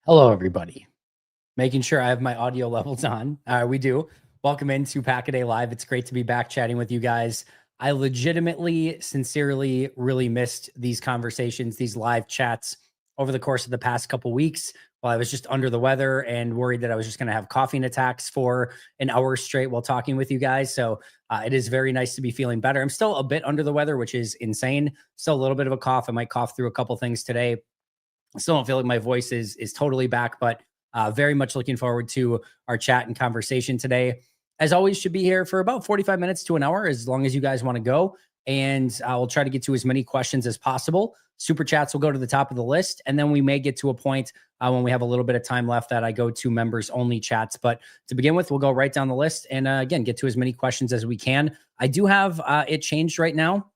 Hello, everybody. Making sure I have my audio levels on. We do. Welcome into Pack-A-Day Live. It's great to be back chatting with you guys. I legitimately, sincerely, really missed these conversations, these live chats over the course of the past couple weeks while I was just under the weather and worried that I was just going to have coughing attacks for an hour straight while talking with you guys. So it is very nice to be feeling better. I'm still a bit under the weather, which is insane. Still a little bit of a cough. I might cough through a couple things today. I still don't feel like my voice is totally back, but very much looking forward to our chat and conversation today. As always, should be here for about 45 minutes to an hour, as long as you guys want to go. And I will try to get to as many questions as possible. Super chats will go to the top of the list. And then we may get to a point when we have a little bit of time left that I go to members only chats. But to begin with, we'll go right down the list and again, get to as many questions as we can. I do have it changed right now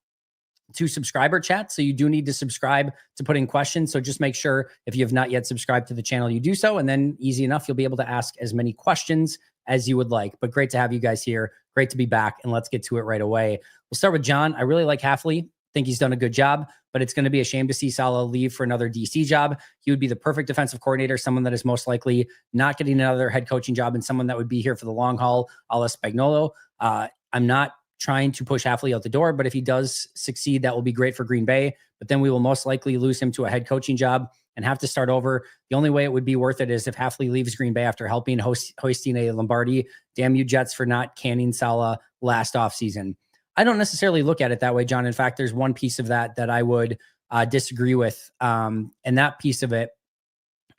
to subscriber chat. So you do need to subscribe to put in questions. So just make sure if you have not yet subscribed to the channel, you do so. And then easy enough, you'll be able to ask as many questions as you would like. But great to have you guys here. Great to be back. And let's get to it right away. We'll start with John. I really like Hafley. Think he's done a good job, but it's going to be a shame to see Saleh leave for another DC job. He would be the perfect defensive coordinator, someone that is most likely not getting another head coaching job, and someone that would be here for the long haul, a la Spagnuolo. I'm not trying to push Hafley out the door, but if he does succeed, that will be great for Green Bay. But then we will most likely lose him to a head coaching job and have to start over. The only way it would be worth it is if Hafley leaves Green Bay after helping hoisting a Lombardi. Damn you Jets for not canning Saleh last offseason. I don't necessarily look at it that way, John. In fact, there's one piece of that I would disagree with. And that piece of it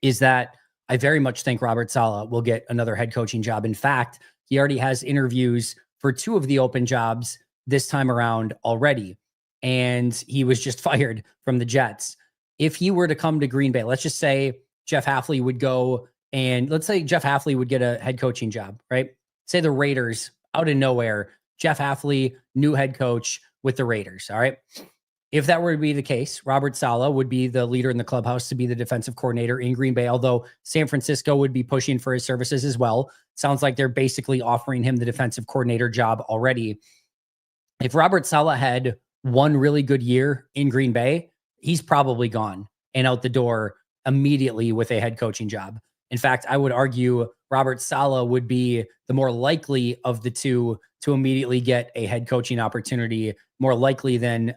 is that I very much think Robert Saleh will get another head coaching job. In fact, he already has interviews for two of the open jobs this time around already. And he was just fired from the Jets. If he were to come to Green Bay, let's just say Jeff Hafley would go and let's say Jeff Hafley would get a head coaching job, right? Say the Raiders out of nowhere, Jeff Hafley, new head coach with the Raiders. All right. If that were to be the case, Robert Saleh would be the leader in the clubhouse to be the defensive coordinator in Green Bay, although San Francisco would be pushing for his services as well. Sounds like they're basically offering him the defensive coordinator job already. If Robert Saleh had one really good year in Green Bay, he's probably gone and out the door immediately with a head coaching job. In fact, I would argue Robert Saleh would be the more likely of the two to immediately get a head coaching opportunity, more likely than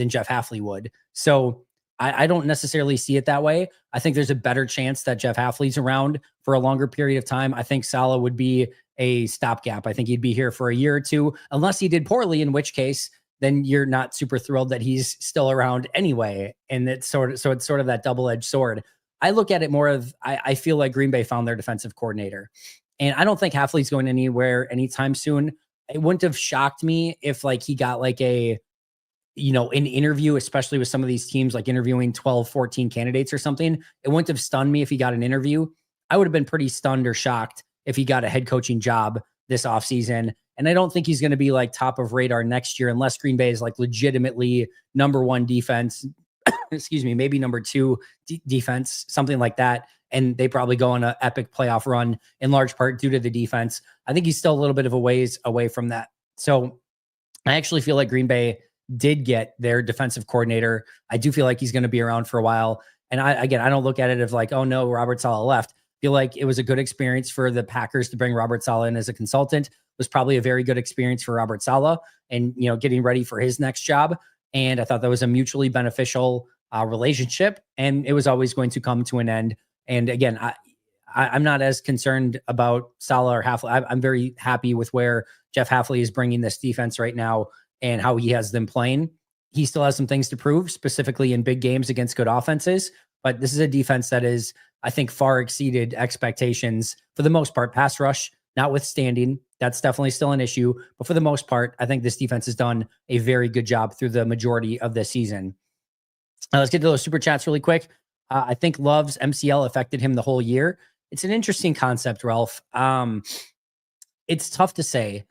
Jeff Hafley would. So I don't necessarily see it that way. I think there's a better chance that Jeff Hafley's around for a longer period of time. I think Saleh would be a stopgap. I think he'd be here for a year or two, unless he did poorly, in which case then you're not super thrilled that he's still around anyway. And it's sort of that double-edged sword. I look at it more of, I feel like Green Bay found their defensive coordinator. And I don't think Hafley's going anywhere anytime soon. It wouldn't have shocked me if like he got like an interview, especially with some of these teams, like interviewing 12, 14 candidates or something. It wouldn't have stunned me if he got an interview. I would have been pretty stunned or shocked if he got a head coaching job this offseason. And I don't think he's going to be like top of radar next year unless Green Bay is like legitimately number one defense, excuse me, maybe number two defense, something like that. And they probably go on an epic playoff run in large part due to the defense. I think he's still a little bit of a ways away from that. So I actually feel like Green Bay did get their defensive coordinator. I do feel like he's going to be around for a while. And I don't look at it as like, oh no, Robert Saleh left. I feel like it was a good experience for the Packers to bring Robert Saleh in as a consultant. It was probably a very good experience for Robert Saleh and, getting ready for his next job. And I thought that was a mutually beneficial relationship, and it was always going to come to an end. And again, I'm not as concerned about Saleh or Hafley. I'm very happy with where Jeff Hafley is bringing this defense right now and how he has them playing. He still has some things to prove, specifically in big games against good offenses. But this is a defense that is, I think, far exceeded expectations for the most part. Pass rush, notwithstanding, that's definitely still an issue. But for the most part, I think this defense has done a very good job through the majority of the season. Let's get to those super chats really quick. I think Love's MCL affected him the whole year. It's an interesting concept, Ralph. It's tough to say.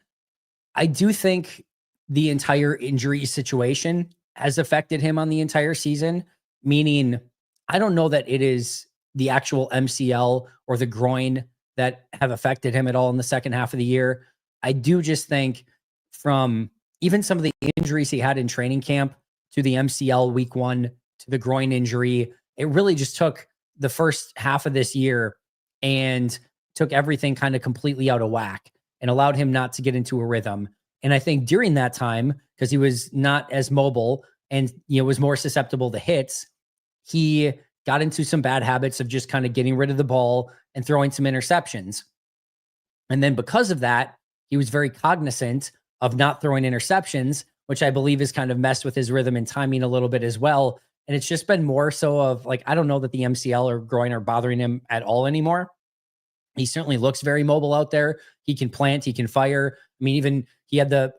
I do think the entire injury situation has affected him on the entire season, meaning I don't know that it is the actual MCL or the groin that have affected him at all in the second half of the year. I do just think from even some of the injuries he had in training camp to the MCL week 1 to the groin injury, it really just took the first half of this year and took everything kind of completely out of whack and allowed him not to get into a rhythm. And I think during that time, because he was not as mobile and was more susceptible to hits, he got into some bad habits of just kind of getting rid of the ball and throwing some interceptions. And then because of that, he was very cognizant of not throwing interceptions, which I believe has kind of messed with his rhythm and timing a little bit as well. And it's just been more so of like, I don't know that the MCL or groin are bothering him at all anymore. He certainly looks very mobile out there. He can plant, he can fire. I mean, even he had the,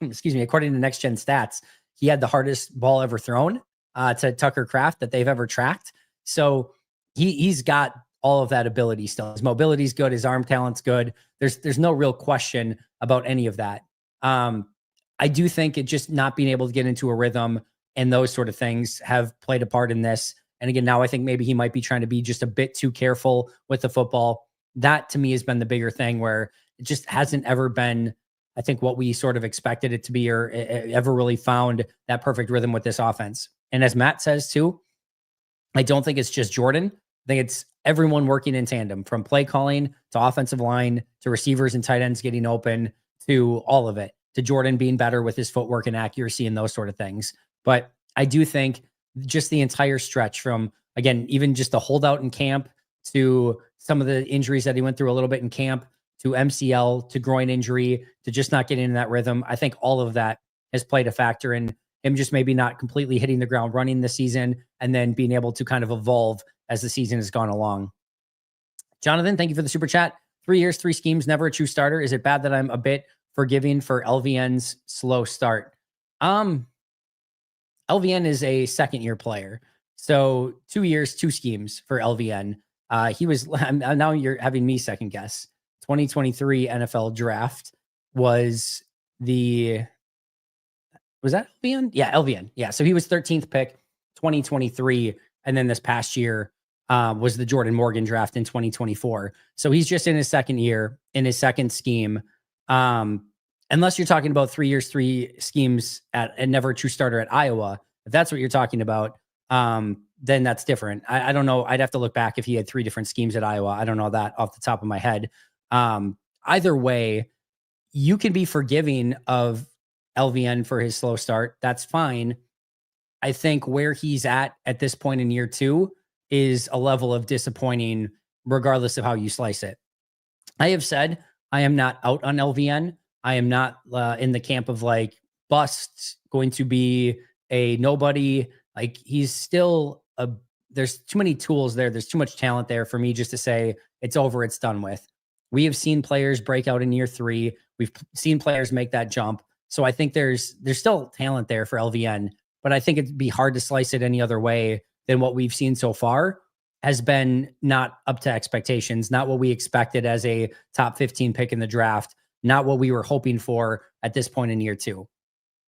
excuse me, according to Next Gen Stats, he had the hardest ball ever thrown to Tucker Kraft that they've ever tracked. So he's got all of that ability still. His mobility's good. His arm talent's good. There's no real question about any of that. I do think it just not being able to get into a rhythm and those sort of things have played a part in this. And again, now I think maybe he might be trying to be just a bit too careful with the football. That to me has been the bigger thing, where it just hasn't ever been, I think, what we sort of expected it to be, or ever really found that perfect rhythm with this offense. And as Matt says too, I don't think it's just Jordan. I think it's everyone working in tandem, from play calling to offensive line to receivers and tight ends getting open, to all of it, to Jordan being better with his footwork and accuracy and those sort of things. But I do think just the entire stretch from, again, even just the holdout in camp to some of the injuries that he went through a little bit in camp, to MCL, to groin injury, to just not getting in that rhythm. I think all of that has played a factor in him just maybe not completely hitting the ground running this season, and then being able to kind of evolve as the season has gone along. Jonathan, thank you for the super chat. 3 years, 3 schemes, never a true starter. Is it bad that I'm a bit forgiving for LVN's slow start? LVN is a second-year player. So 2 years, 2 schemes for LVN. He was, now you're having me second guess. 2023 NFL draft was that LVN? Yeah, LVN. Yeah, so he was 13th pick, 2023. And then this past year was the Jordan Morgan draft in 2024. So he's just in his second year, in his second scheme. Unless you're talking about 3 years, 3 schemes and never a true starter at Iowa. If that's what you're talking about, then that's different. I don't know. I'd have to look back if he had 3 different schemes at Iowa. I don't know that off the top of my head. Either way, you can be forgiving of LVN for his slow start. That's fine. I think where he's at this point in year 2 is a level of disappointing, regardless of how you slice it. I have said I am not out on LVN. I am not in the camp of like bust, going to be a nobody. Like, he's still there's too many tools there. There's too much talent there for me just to say it's over, it's done with. We have seen players break out in year 3. We've seen players make that jump. So I think there's still talent there for LVN, but I think it'd be hard to slice it any other way than what we've seen so far has been not up to expectations, not what we expected as a top 15 pick in the draft, not what we were hoping for at this point in year 2.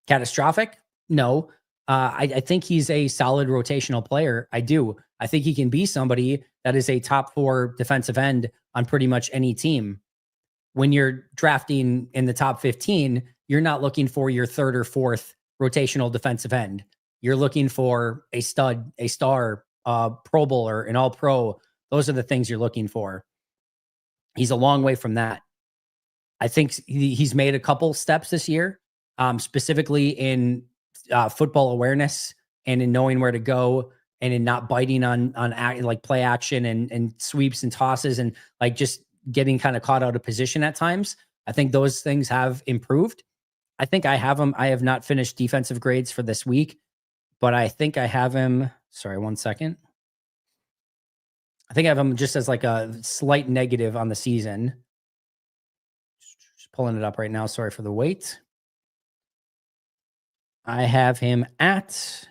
Catastrophic? No. I think he's a solid rotational player. I do. I think he can be somebody that is a top 4 defensive end on pretty much any team. When you're drafting in the top 15, you're not looking for your 3rd or 4th rotational defensive end. You're looking for a stud, a star, Pro Bowler, an All-Pro. Those are the things you're looking for. He's a long way from that. I think he's made a couple steps this year, specifically in football awareness and in knowing where to go and in not biting on like play action and sweeps and tosses and like just getting kind of caught out of position at times. I think those things have improved. I think I have him. I have not finished defensive grades for this week, but I think I have him. Sorry, 1 second. I think I have him just as like a slight negative on the season. Just pulling it up right now. Sorry for the wait. I have him at,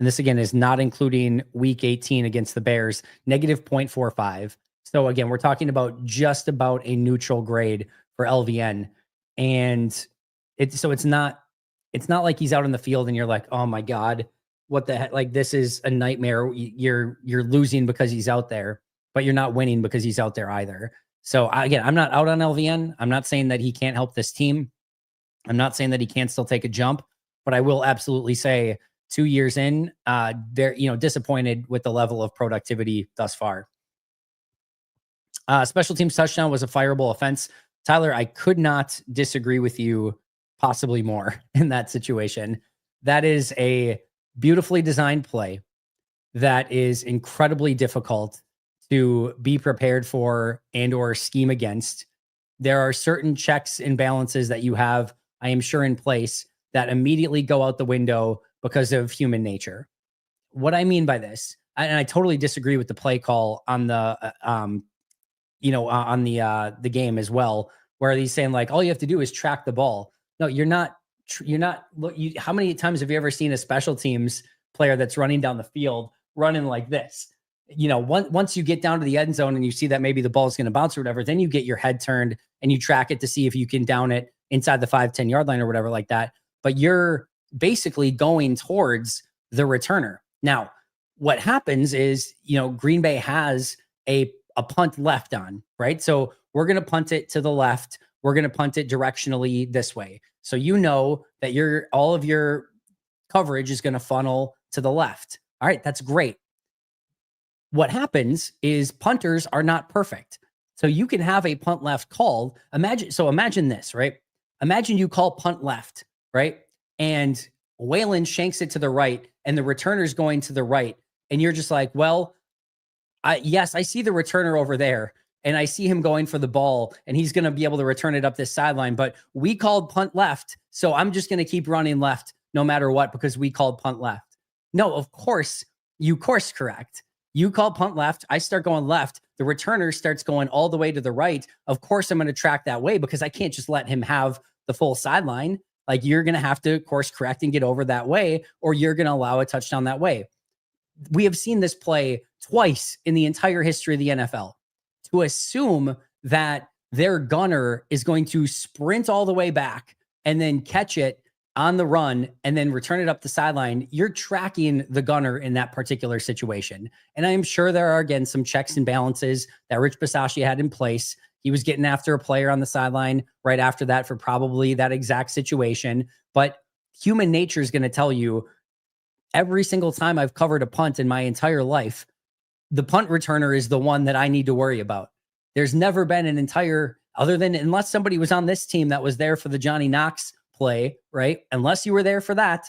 and this again is not including week 18 against the Bears, negative 0.45. So again, we're talking about just about a neutral grade for LVN. And it's not like he's out in the field and you're like, oh my God, what the heck? Like, this is a nightmare. You're losing because he's out there, but you're not winning because he's out there either. So again, I'm not out on LVN. I'm not saying that he can't help this team. I'm not saying that he can't still take a jump, but I will absolutely say 2 years in, they're, disappointed with the level of productivity thus far. Special teams touchdown was a fireable offense. Tyler, I could not disagree with you possibly more in that situation. That is a beautifully designed play that is incredibly difficult to be prepared for and or scheme against. There are certain checks and balances that you have, I am sure, in place that immediately go out the window because of human nature. What I mean by this, and I totally disagree with the play call on the on the game as well, where he's saying like all you have to do is track the ball. No, you're not. You're not. Look, how many times have you ever seen a special teams player that's running down the field running like this? Once you get down to the end zone and you see that maybe the ball is going to bounce or whatever, then you get your head turned and you track it to see if you can down it inside the 5-10 yard line or whatever like that. But you're basically going towards the returner. Now, what happens is, Green Bay has a punt left on, right? So we're going to punt it to the left. We're going to punt it directionally this way. So that all of your coverage is going to funnel to the left. All right, that's great. What happens is punters are not perfect. So you can have a punt left called. Imagine this, right? Imagine you call punt left, right? And Waylon shanks it to the right and the returner's going to the right. And you're just like, well, I see the returner over there and I see him going for the ball and he's going to be able to return it up this sideline, but we called punt left. So I'm just going to keep running left no matter what, because we called punt left. No, of course you course correct. You call punt left. I start going left. The returner starts going all the way to the right. Of course, I'm going to track that way because I can't just let him have the full sideline. Like, you're going to have to course correct and get over that way, or you're going to allow a touchdown that way. We have seen this play twice in the entire history of the NFL. To assume that their gunner is going to sprint all the way back and then catch it on the run and then return it up the sideline, you're tracking the gunner in that particular situation. And I am sure there are, again, some checks and balances that Rich Bisaccia had in place. He was getting after a player on the sideline right after that for probably that exact situation. But human nature is going to tell you, every single time I've covered a punt in my entire life, the punt returner is the one that I need to worry about. There's never been an entire, other than unless somebody was on this team that was there for the Johnny Knox play, right? Unless you were there for that,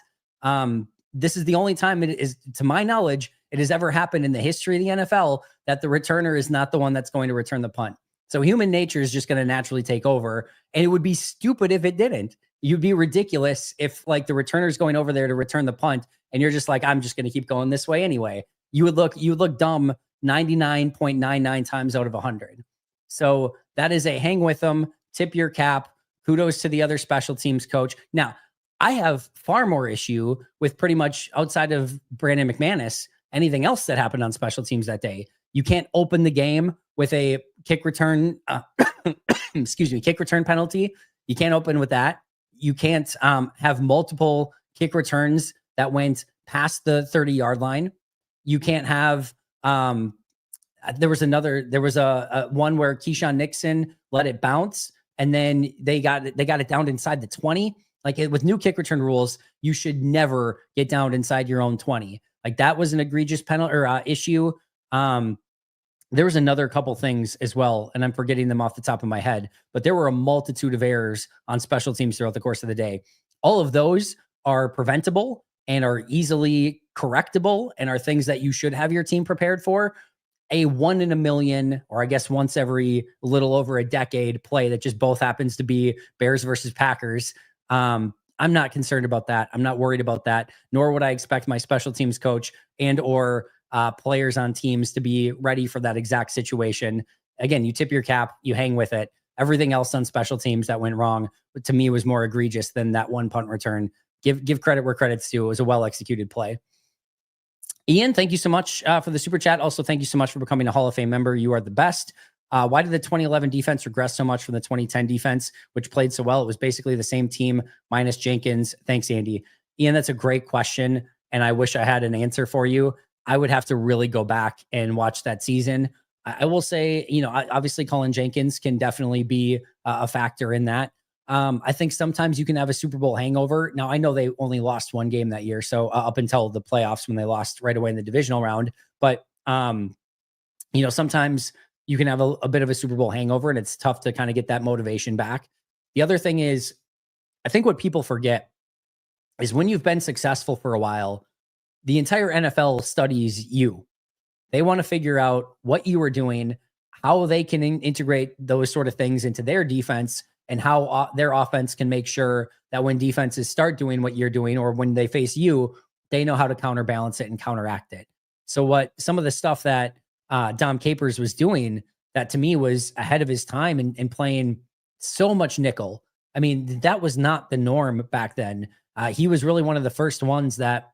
this is the only time it is, to my knowledge, it has ever happened in the history of the NFL that the returner is not the one that's going to return the punt. So human nature is just going to naturally take over, and it would be stupid if it didn't. You'd be ridiculous if, like, the returner is going over there to return the punt and you're just like, I'm just going to keep going this way anyway. You would look dumb 99.99 times out of 100. So that is a hang with them, tip your cap. Kudos to the other special teams coach. Now, I have far more issue with, pretty much outside of Brandon McManus, anything else that happened on special teams that day. You can't open the game with a kick return, kick return penalty. You can't open with that. You can't have multiple kick returns that went past the 30-yard line. You can't have, there was a one where Keyshawn Nixon let it bounce, and then they got it down inside the 20. Like, with new kick return rules, you should never get down inside your own 20. Like, that was an egregious penalty or issue. There was another couple things as well, and I'm forgetting them off the top of my head, but there were a multitude of errors on special teams throughout the course of the day. All of those are preventable and are easily correctable and are things that you should have your team prepared for. A 1 in a million, or I guess once every little over a decade play that just both happens to be Bears versus Packers. I'm not concerned about that. I'm not worried about that, nor would I expect my special teams coach and or players on teams to be ready for that exact situation. Again, you tip your cap, you hang with it. Everything else on special teams that went wrong, to me, was more egregious than that one punt return. Give credit where credit's due. It was a well-executed play. Ian, thank you so much for the super chat. Also, thank you so much for becoming a Hall of Fame member. You are the best. Why did the 2011 defense regress so much from the 2010 defense, which played so well? It was basically the same team minus Jenkins. Thanks, Andy. Ian, that's a great question, and I wish I had an answer for you. I would have to really go back and watch that season. I will say, obviously Colin Jenkins can definitely be a factor in that. I think sometimes you can have a Super Bowl hangover. Now, I know they only lost one game that year, so up until the playoffs when they lost right away in the divisional round. But sometimes you can have a bit of a Super Bowl hangover, and it's tough to kind of get that motivation back. The other thing is, I think what people forget is when you've been successful for a while, the entire NFL studies you. They want to figure out what you are doing, how they can integrate those sort of things into their defense, and how their offense can make sure that when defenses start doing what you're doing or when they face you, they know how to counterbalance it and counteract it. So what some of the stuff that Dom Capers was doing that to me was ahead of his time and playing so much nickel. I mean, that was not the norm back then. He was really one of the first ones that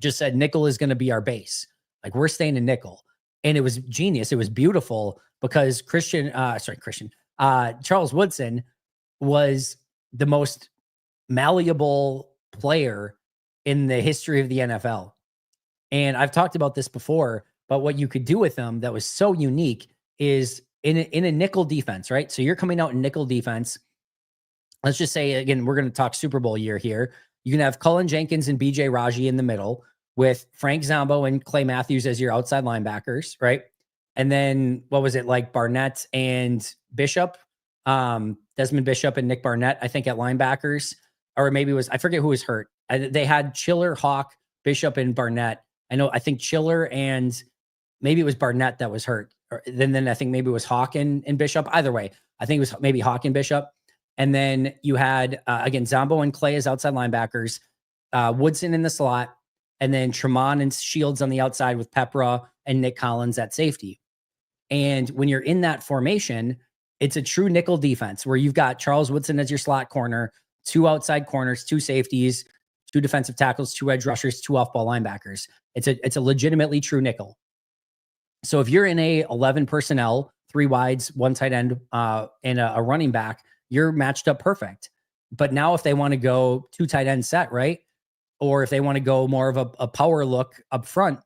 just said nickel is going to be our base. Like, we're staying in nickel. And it was genius. It was beautiful because Charles Woodson was the most malleable player in the history of the NFL. And I've talked about this before, but what you could do with him that was so unique is in a nickel defense, right? So you're coming out in nickel defense. Let's just say, again, we're going to talk Super Bowl year here. You can have Cullen Jenkins and BJ Raji in the middle with Frank Zombo and Clay Matthews as your outside linebackers, right? And then what was it, like Barnett and Bishop, Desmond Bishop and Nick Barnett, I think, at linebackers, or maybe it was, I forget who was hurt. They had Chiller, Hawk, Bishop, and Barnett. I think Chiller and maybe it was Barnett that was hurt. Then I think maybe it was Hawk and Bishop. Either way, I think it was maybe Hawk and Bishop. And then you had, again, Zombo and Clay as outside linebackers, Woodson in the slot, and then Tremont and Shields on the outside with Pepra and Nick Collins at safety. And when you're in that formation, it's a true nickel defense where you've got Charles Woodson as your slot corner, 2 outside corners, 2 safeties, 2 defensive tackles, 2 edge rushers, 2 off-ball linebackers. It's a legitimately true nickel. So if you're in a 11 personnel, 3 wides, 1 tight end, and a running back, you're matched up perfect. But now if they want to go 2 tight end set, right? Or if they want to go more of a power look up front,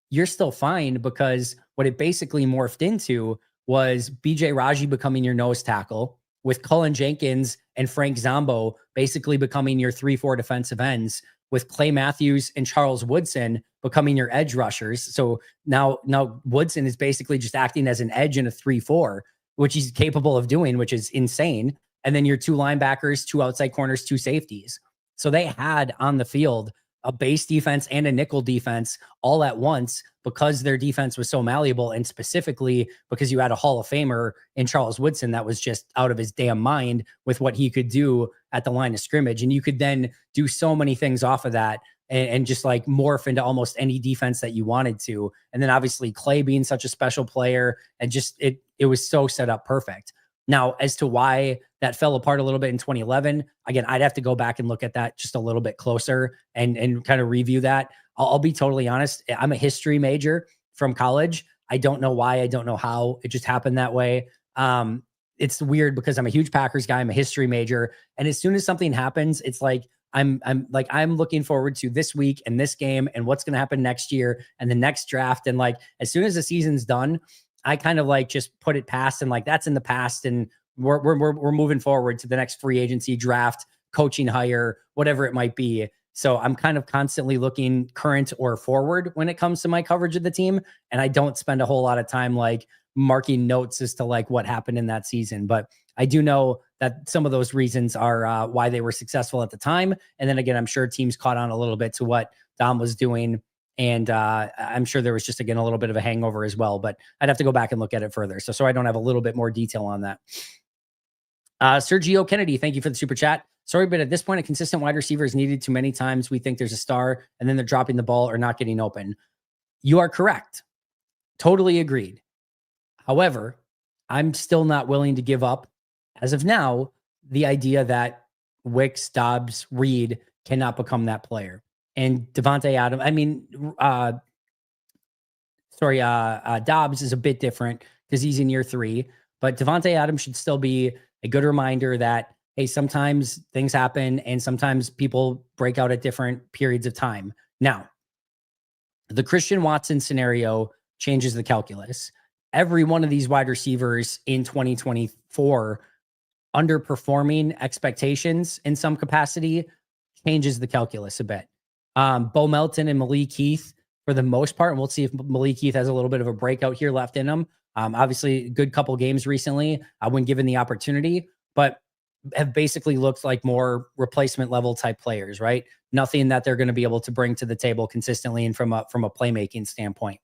you're still fine, because what it basically morphed into was BJ Raji becoming your nose tackle, with Cullen Jenkins and Frank Zombo basically becoming your 3-4 defensive ends, with Clay Matthews and Charles Woodson becoming your edge rushers. So now Woodson is basically just acting as an edge in a 3-4, which he's capable of doing, which is insane. And then your 2 linebackers, 2 outside corners, 2 safeties. So they had on the field a base defense and a nickel defense all at once, because their defense was so malleable, and specifically because you had a Hall of Famer in Charles Woodson that was just out of his damn mind with what he could do at the line of scrimmage. And you could then do so many things off of that and just like morph into almost any defense that you wanted to. And then obviously Clay being such a special player, and just it was so set up perfect. Now, as to why that fell apart a little bit in 2011, again, I'd have to go back and look at that just a little bit closer and kind of review that. I'll be totally honest. I'm a history major from college. I don't know why. I don't know how. It just happened that way. It's weird because I'm a huge Packers guy. I'm a history major. And as soon as something happens, it's like, I'm looking forward to this week and this game and what's going to happen next year and the next draft. And like, as soon as the season's done, I kind of like just put it past, and like, that's in the past, and we're moving forward to the next free agency, draft, coaching hire, whatever it might be. So I'm kind of constantly looking current or forward when it comes to my coverage of the team. And I don't spend a whole lot of time like marking notes as to like what happened in that season. But I do know that some of those reasons are why they were successful at the time. And then again, I'm sure teams caught on a little bit to what Dom was doing. And I'm sure there was just, again, a little bit of a hangover as well, but I'd have to go back and look at it further. So I don't have a little bit more detail on that. Sergio Kennedy, thank you for the super chat. Sorry, but at this point, a consistent wide receiver is needed too many times. We think there's a star and then they're dropping the ball or not getting open. You are correct. Totally agreed. However, I'm still not willing to give up, as of now, the idea that Wicks, Dobbs, Reed cannot become that player. And Devontae Adams, Dobbs is a bit different because he's in year 3, but Devontae Adams should still be a good reminder that, hey, sometimes things happen and sometimes people break out at different periods of time. Now, the Christian Watson scenario changes the calculus. Every one of these wide receivers in 2024 underperforming expectations in some capacity changes the calculus a bit. Bo Melton and Malik Heath, for the most part, and we'll see if Malik Heath has a little bit of a breakout here left in him. Obviously, good couple games recently when given the opportunity, but have basically looked like more replacement level type players, right? Nothing that they're going to be able to bring to the table consistently and from a playmaking standpoint.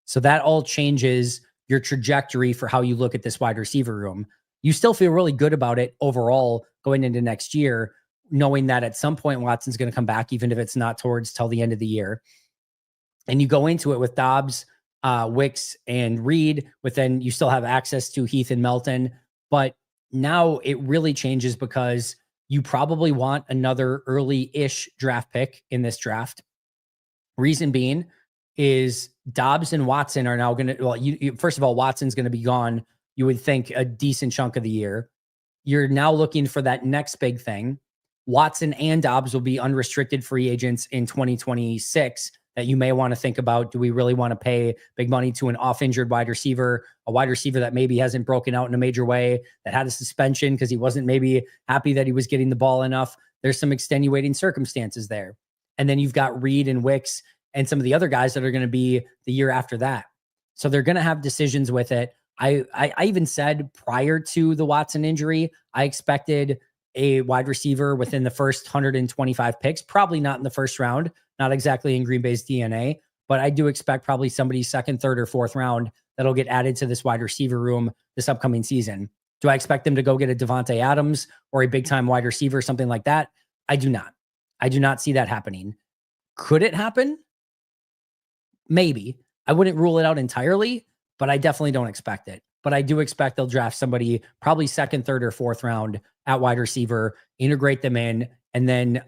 So that all changes your trajectory for how you look at this wide receiver room. You still feel really good about it overall going into next year, knowing that at some point Watson's going to come back, even if it's not towards till the end of the year. And you go into it with Dobbs, Wicks, and Reed, but then you still have access to Heath and Melton. But now it really changes because you probably want another early-ish draft pick in this draft. Reason being is Dobbs and Watson are now going to, well, first of all, Watson's going to be gone, you would think, a decent chunk of the year. You're now looking for that next big thing. Watson and Dobbs will be unrestricted free agents in 2026 that you may want to think about. Do we really want to pay big money to an off-injured wide receiver, a wide receiver that maybe hasn't broken out in a major way, that had a suspension because he wasn't maybe happy that he was getting the ball enough? There's some extenuating circumstances there. And then you've got Reed and Wicks and some of the other guys that are going to be the year after that. So they're going to have decisions with it. I even said prior to the Watson injury, I expected a wide receiver within the first 125 picks, probably not in the first round, not exactly in Green Bay's DNA, but I do expect probably somebody second, third, or fourth round that'll get added to this wide receiver room this upcoming season. Do I expect them to go get a Devontae Adams or a big-time wide receiver, something like that? I do not. I do not see that happening. Could it happen? Maybe. I wouldn't rule it out entirely, but I definitely don't expect it. But I do expect they'll draft somebody probably second, third, or fourth round at wide receiver, integrate them in, and then,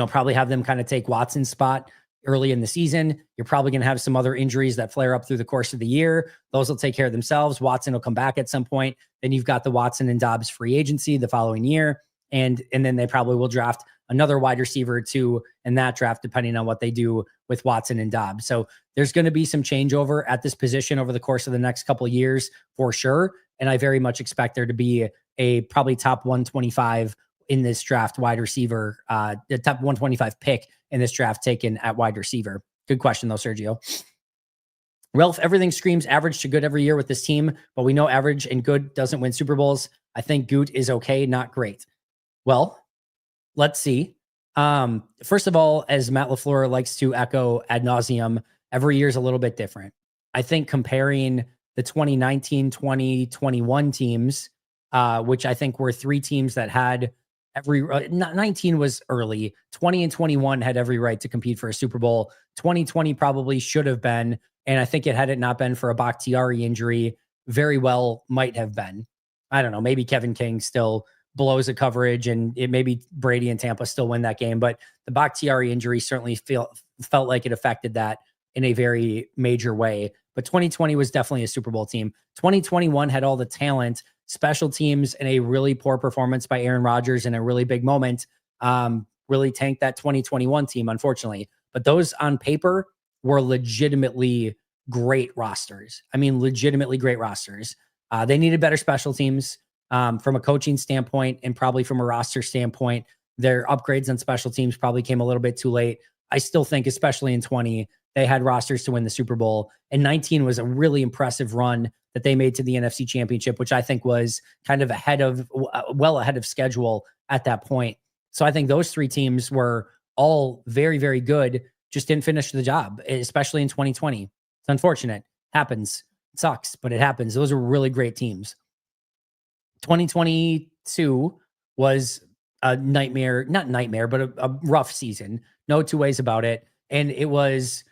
probably have them kind of take Watson's spot early in the season. You're probably going to have some other injuries that flare up through the course of the year. Those will take care of themselves. Watson will come back at some point. Then you've got the Watson and Dobbs free agency the following year. And then they probably will draft another wide receiver or two in that draft, depending on what they do with Watson and Dobbs. So there's going to be some changeover at this position over the course of the next couple of years for sure. And I very much expect there to be a probably top 125 in this draft wide receiver, the top 125 pick in this draft taken at wide receiver. Good question though, Sergio. Ralph, everything screams average to good every year with this team, but we know average and good doesn't win Super Bowls. I think Goot is okay, not great. Well, let's see. First of all, as Matt LaFleur likes to echo ad nauseum, every year is a little bit different. I think comparing the 2019, 2021 teams, which I think were three teams that had 19 was early, 20 and 21 had every right to compete for a Super Bowl. 2020 probably should have been, and I think had it not been for a Bakhtiari injury, very well might have been. I don't know, maybe Kevin King still blows a coverage and it maybe Brady and Tampa still win that game, but the Bakhtiari injury certainly felt like it affected that in a very major way. But 2020 was definitely a Super Bowl team. 2021 had all the talent, special teams, and a really poor performance by Aaron Rodgers in a really big moment really tanked that 2021 team, unfortunately. But those on paper were legitimately great rosters. I mean, legitimately great rosters. They needed better special teams from a coaching standpoint and probably from a roster standpoint. Their upgrades on special teams probably came a little bit too late. I still think, especially in 20, they had rosters to win the Super Bowl. And 19 was a really impressive run that they made to the NFC Championship, which I think was kind of well ahead of schedule at that point. So I think those three teams were all very, very good, just didn't finish the job, especially in 2020. It's unfortunate. Happens. It sucks, but it happens. Those are really great teams. 2022 was a nightmare, not nightmare, but a rough season. No two ways about it. And it was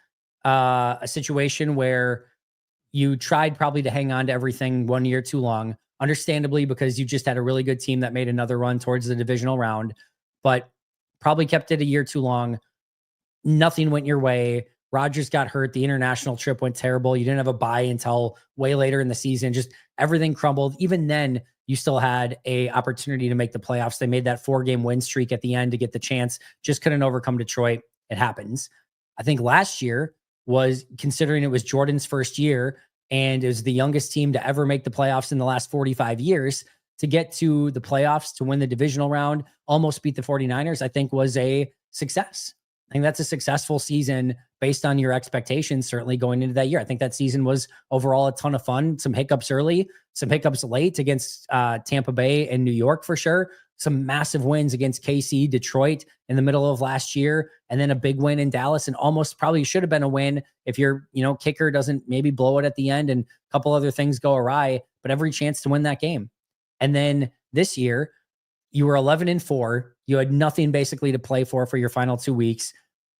a situation where you tried probably to hang on to everything 1 year too long, understandably, because you just had a really good team that made another run towards the divisional round, but probably kept it a year too long. Nothing went your way. Rodgers got hurt. The international trip went terrible. You didn't have a bye until way later in the season. Just everything crumbled. Even then, you still had a opportunity to make the playoffs. They made that 4-game win streak at the end to get the chance. Just couldn't overcome Detroit. It happens. I think last year was, considering it was Jordan's first year and it was the youngest team to ever make the playoffs in the last 45 years, to get to the playoffs, to win the divisional round, almost beat the 49ers, I think was a success. I think that's a successful season based on your expectations, certainly going into that year. I think that season was overall a ton of fun. Some hiccups early, some hiccups late against Tampa Bay and New York for sure. Some massive wins against KC, Detroit in the middle of last year, and then a big win in Dallas, and almost probably should have been a win if your kicker doesn't maybe blow it at the end and a couple other things go awry, but every chance to win that game. And then this year, you were 11-4. You had nothing basically to play for your final 2 weeks.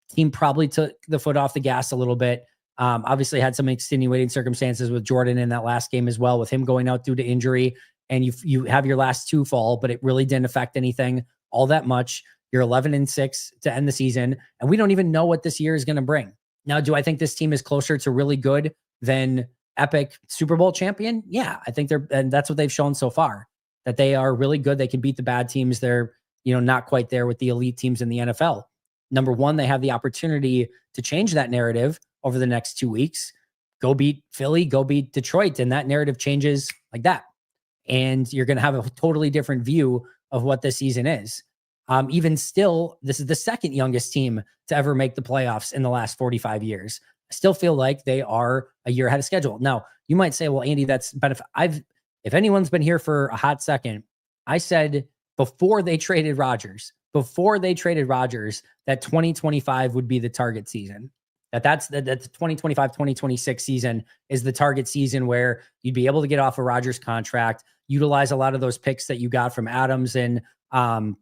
Team probably took the foot off the gas a little bit. Obviously had some extenuating circumstances with Jordan in that last game as well, with him going out due to injury. And you have your last 2 fall, but it really didn't affect anything all that much. You're 11-6 to end the season, and we don't even know what this year is going to bring. Now, do I think this team is closer to really good than epic Super Bowl champion? Yeah, I think and that's what they've shown so far, that they are really good. They can beat the bad teams. They're, not quite there with the elite teams in the NFL. Number one, they have the opportunity to change that narrative over the next 2 weeks. Go beat Philly, go beat Detroit, and that narrative changes like that. And you're going to have a totally different view of what this season is. Even still, this is the second youngest team to ever make the playoffs in the last 45 years. I still feel like they are a year ahead of schedule. Now, you might say, well, Andy, that's benefit. If anyone's been here for a hot second, I said before they traded Rodgers, that 2025 would be the target season. That's the 2025, 2026 season is the target season where you'd be able to get off a Rodgers contract, utilize a lot of those picks that you got from Adams and from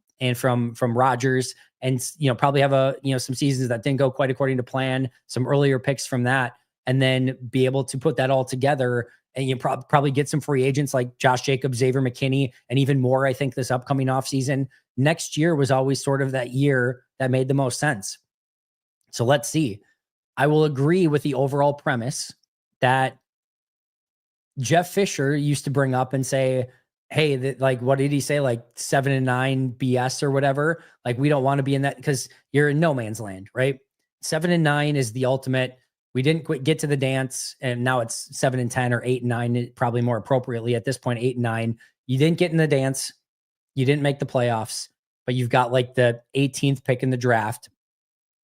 Rodgers, and probably have some seasons that didn't go quite according to plan, some earlier picks from that, and then be able to put that all together. And you probably get some free agents like Josh Jacobs, Xavier McKinney, and even more, I think, this upcoming offseason. Next year was always sort of that year that made the most sense. So let's see. I will agree with the overall premise that Jeff Fisher used to bring up and say, hey, what did he say? Like 7-9 BS or whatever. Like, we don't want to be in that because you're in no man's land, right? 7-9 is the ultimate. We didn't get to the dance, and now it's 7-10 or 8-9, probably more appropriately at this point, 8-9. You didn't get in the dance. You didn't make the playoffs, but you've got like the 18th pick in the draft.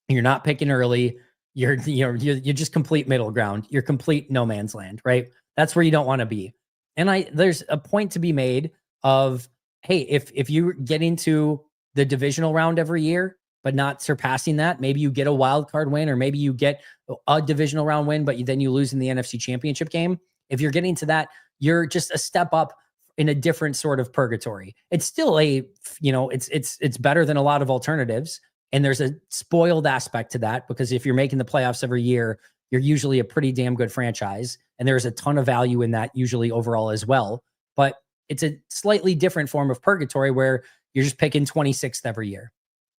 You're not picking early. You're just complete middle ground. You're complete no man's land, right? That's where you don't want to be. And there's a point to be made of, hey, if you get into the divisional round every year, but not surpassing that, maybe you get a wild card win, or maybe you get a divisional round win, but then you lose in the NFC Championship game. If you're getting to that, you're just a step up in a different sort of purgatory. It's still it's better than a lot of alternatives. And there's a spoiled aspect to that, because if you're making the playoffs every year, you're usually a pretty damn good franchise. And there's a ton of value in that usually overall as well. But it's a slightly different form of purgatory where you're just picking 26th every year,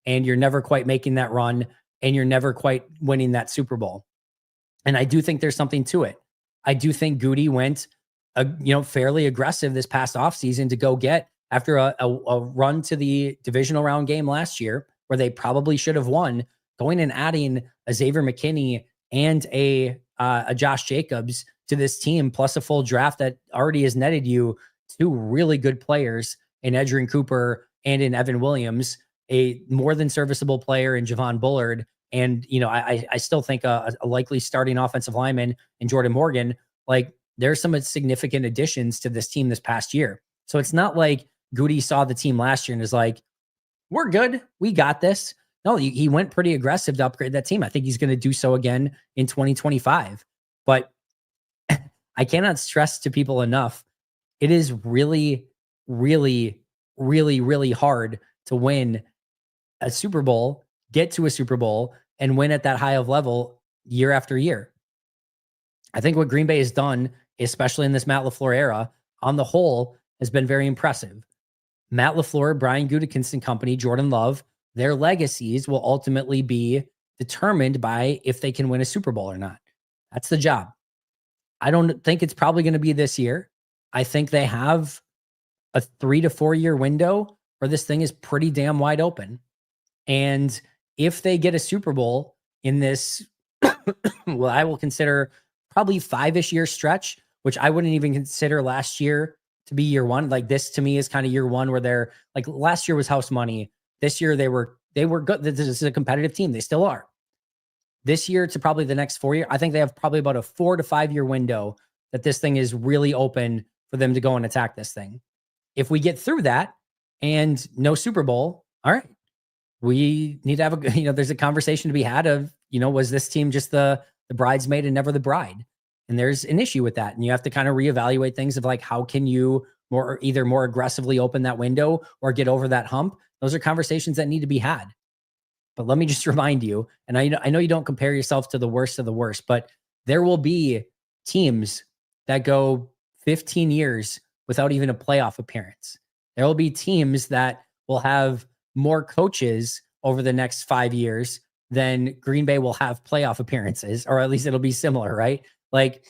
and you're never quite making that run, and you're never quite winning that Super Bowl. And I do think there's something to it. I do think Goody went fairly aggressive this past offseason to go get, after a run to the divisional round game last year, where they probably should have won, going and adding a Xavier McKinney and a Josh Jacobs to this team, plus a full draft that already has netted you 2 really good players in Edgerrin Cooper and in Evan Williams, a more than serviceable player in Javon Bullard, and I still think a likely starting offensive lineman in Jordan Morgan. Like, there's some significant additions to this team this past year. So it's not like Goody saw the team last year and is like, we're good, we got this. No, he went pretty aggressive to upgrade that team. I think he's going to do so again in 2025. But I cannot stress to people enough, it is really, really, really, really hard to win a Super Bowl, get to a Super Bowl, and win at that high of level year after year. I think what Green Bay has done, especially in this Matt LaFleur era, on the whole, has been very impressive. Matt LaFleur, Brian Gutekunst and company, Jordan Love, their legacies will ultimately be determined by if they can win a Super Bowl or not. That's the job. I don't think it's probably going to be this year. I think they have a 3 to 4 year window where this thing is pretty damn wide open. And if they get a Super Bowl in this, well, I will consider probably 5-ish year stretch, which I wouldn't even consider last year to be year one. Like this to me is kind of year one where they're like last year was house money. This year they were good. This is a competitive team. They still are. This year to probably the next 4 years, I think they have probably about a 4 to 5 year window that this thing is really open for them to go and attack this thing. If we get through that and no Super Bowl, all right, we need to have there's a conversation to be had of, was this team just the bridesmaid and never the bride? And there's an issue with that. And you have to kind of reevaluate things of like, how can you either more aggressively open that window or get over that hump? Those are conversations that need to be had. But let me just remind you, and I know you don't compare yourself to the worst of the worst, but there will be teams that go 15 years without even a playoff appearance. There will be teams that will have more coaches over the next 5 years than Green Bay will have playoff appearances, or at least it'll be similar, right? Like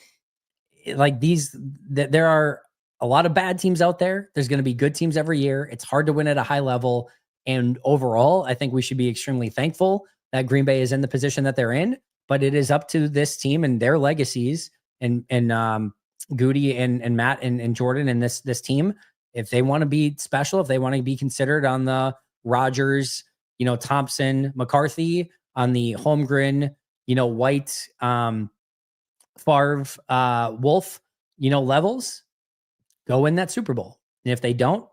there are a lot of bad teams out there. There's going to be good teams every year. It's hard to win at a high level. And overall, I think we should be extremely thankful that Green Bay is in the position that they're in, but it is up to this team and their legacies and Goody and Matt and Jordan and this team. If they want to be special, if they want to be considered on the Rodgers, Thompson, McCarthy, on the Holmgren, White, Favre, Wolf, levels, go win that Super Bowl. And if they don't,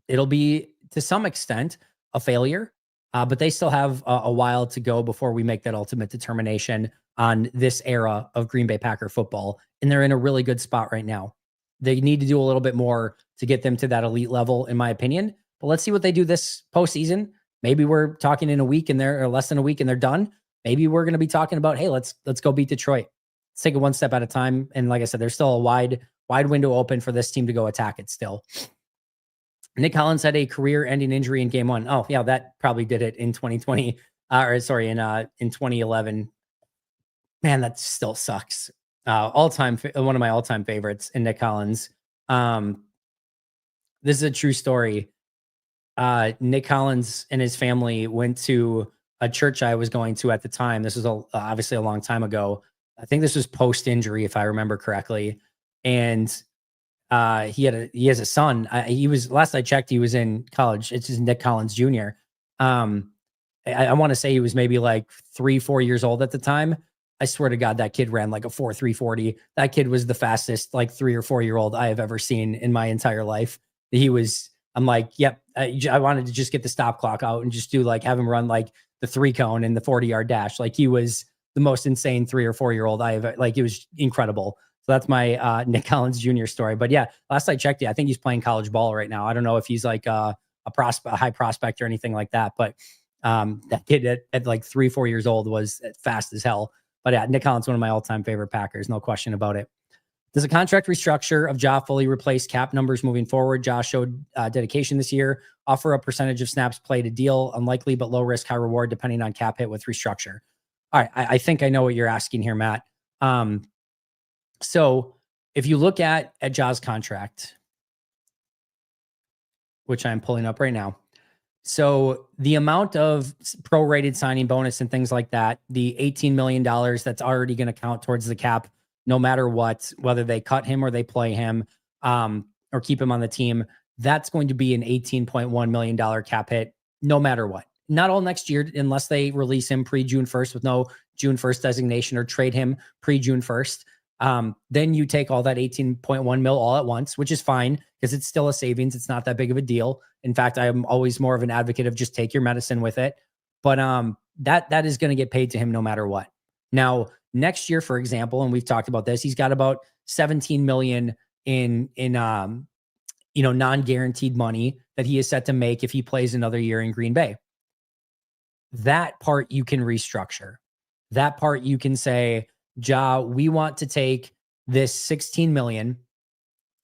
it'll be to some extent a failure, but they still have a while to go before we make that ultimate determination on this era of Green Bay Packer football. And they're in a really good spot right now. They need to do a little bit more to get them to that elite level, in my opinion. But let's see what they do this postseason. Maybe we're talking in a week and they're less than a week and they're done. Maybe we're going to be talking about, hey, let's go beat Detroit. Let's take it one step at a time. And like I said, there's still a wide window open for this team to go attack it still. Nick Collins had a career-ending injury in game one. Oh, yeah, that probably did it in 2020. In 2011. Man, that still sucks. One of my all-time favorites in Nick Collins. This is a true story. Nick Collins and his family went to a church I was going to at the time. This was obviously a long time ago. I think this was post-injury, if I remember correctly. And he has a son. Last I checked, he was in college. It's just Nick Collins Jr. I want to say he was maybe like 3-4 years old at the time. I swear to God, that kid ran like a 4.340. That kid was the fastest like 3 or 4 year old I have ever seen in my entire life. I'm like, yep. I wanted to just get the stop clock out and just have him run like the 3 cone and the 40-yard dash. Like he was the most insane 3 or 4 year old it was incredible. So that's my Nick Collins Jr. story. But yeah, last I checked, I think he's playing college ball right now. I don't know if he's like a high prospect or anything like that. But that kid at like 3-4 years old was fast as hell. But yeah, Nick Collins, one of my all-time favorite Packers, no question about it. Does a contract restructure of Ja fully replace cap numbers moving forward? Ja showed dedication this year. Offer a percentage of snaps played a deal. Unlikely, but low risk, high reward, depending on cap hit with restructure. All right, I think I know what you're asking here, Matt. So if you look at Ja's contract, which I'm pulling up right now, so the amount of prorated signing bonus and things like that, the $18 million that's already going to count towards the cap, no matter what, whether they cut him or they play him or keep him on the team, that's going to be an $18.1 million cap hit, no matter what. Not all next year, unless they release him pre-June 1st with no June 1st designation or trade him pre-June 1st. Then you take all that 18.1 mil all at once, which is fine because it's still a savings. It's not that big of a deal. In fact, I'm always more of an advocate of just take your medicine with it. But that is going to get paid to him no matter what. Now, next year, for example, and we've talked about this, he's got about 17 million in non-guaranteed money that he is set to make if he plays another year in Green Bay. That part you can restructure. That part you can say, Ja, we want to take this 16 million,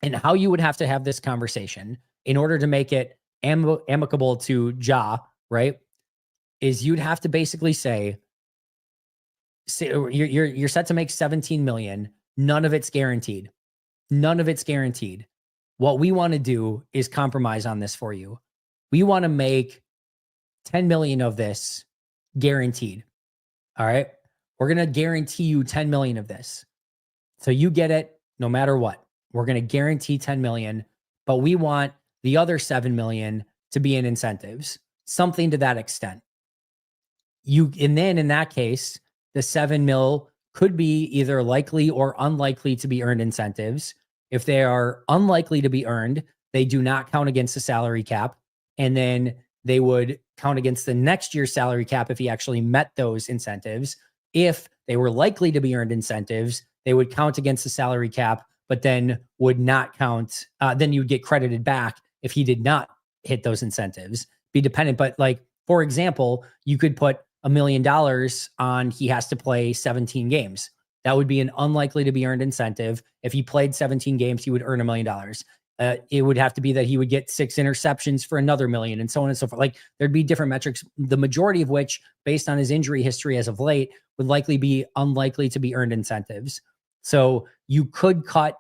and how you would have to have this conversation in order to make it amicable to Ja, right? Is you'd have to basically say you're set to make 17 million. None of it's guaranteed. None of it's guaranteed. What we want to do is compromise on this for you. We want to make 10 million of this guaranteed. All right. We're going to guarantee you 10 million of this. So you get it no matter what. We're going to guarantee 10 million, but we want the other 7 million to be in incentives, something to that extent. And then in that case, the 7 mil could be either likely or unlikely to be earned incentives. If they are unlikely to be earned, they do not count against the salary cap. And then they would count against the next year's salary cap if he actually met those incentives. If they were likely to be earned incentives, they would count against the salary cap, but then would not count. Then you would get credited back if he did not hit those incentives. Be dependent. But like, for example, you could put $1 million on he has to play 17 games. That would be an unlikely to be earned incentive. If he played 17 games, he would earn $1 million. It would have to be that he would get 6 interceptions for another million, and so on and so forth. Like, there'd be different metrics, the majority of which, based on his injury history as of late, would likely be unlikely to be earned incentives. So you could cut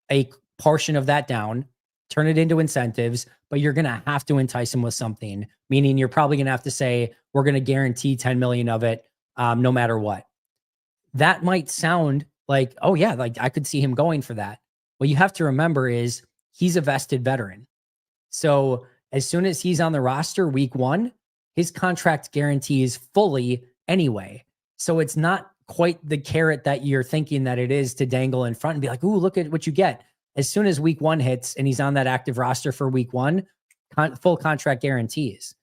a portion of that down, turn it into incentives, but you're going to have to entice him with something, meaning you're probably going to have to say, we're going to guarantee 10 million of it, no matter what. That might sound like, oh yeah, like I could see him going for that. What you have to remember is he's a vested veteran. So as soon as he's on the roster week 1, his contract guarantees fully anyway. So it's not quite the carrot that you're thinking that it is to dangle in front and be like, ooh, look at what you get. As soon as week 1 hits and he's on that active roster for week 1, full contract guarantees.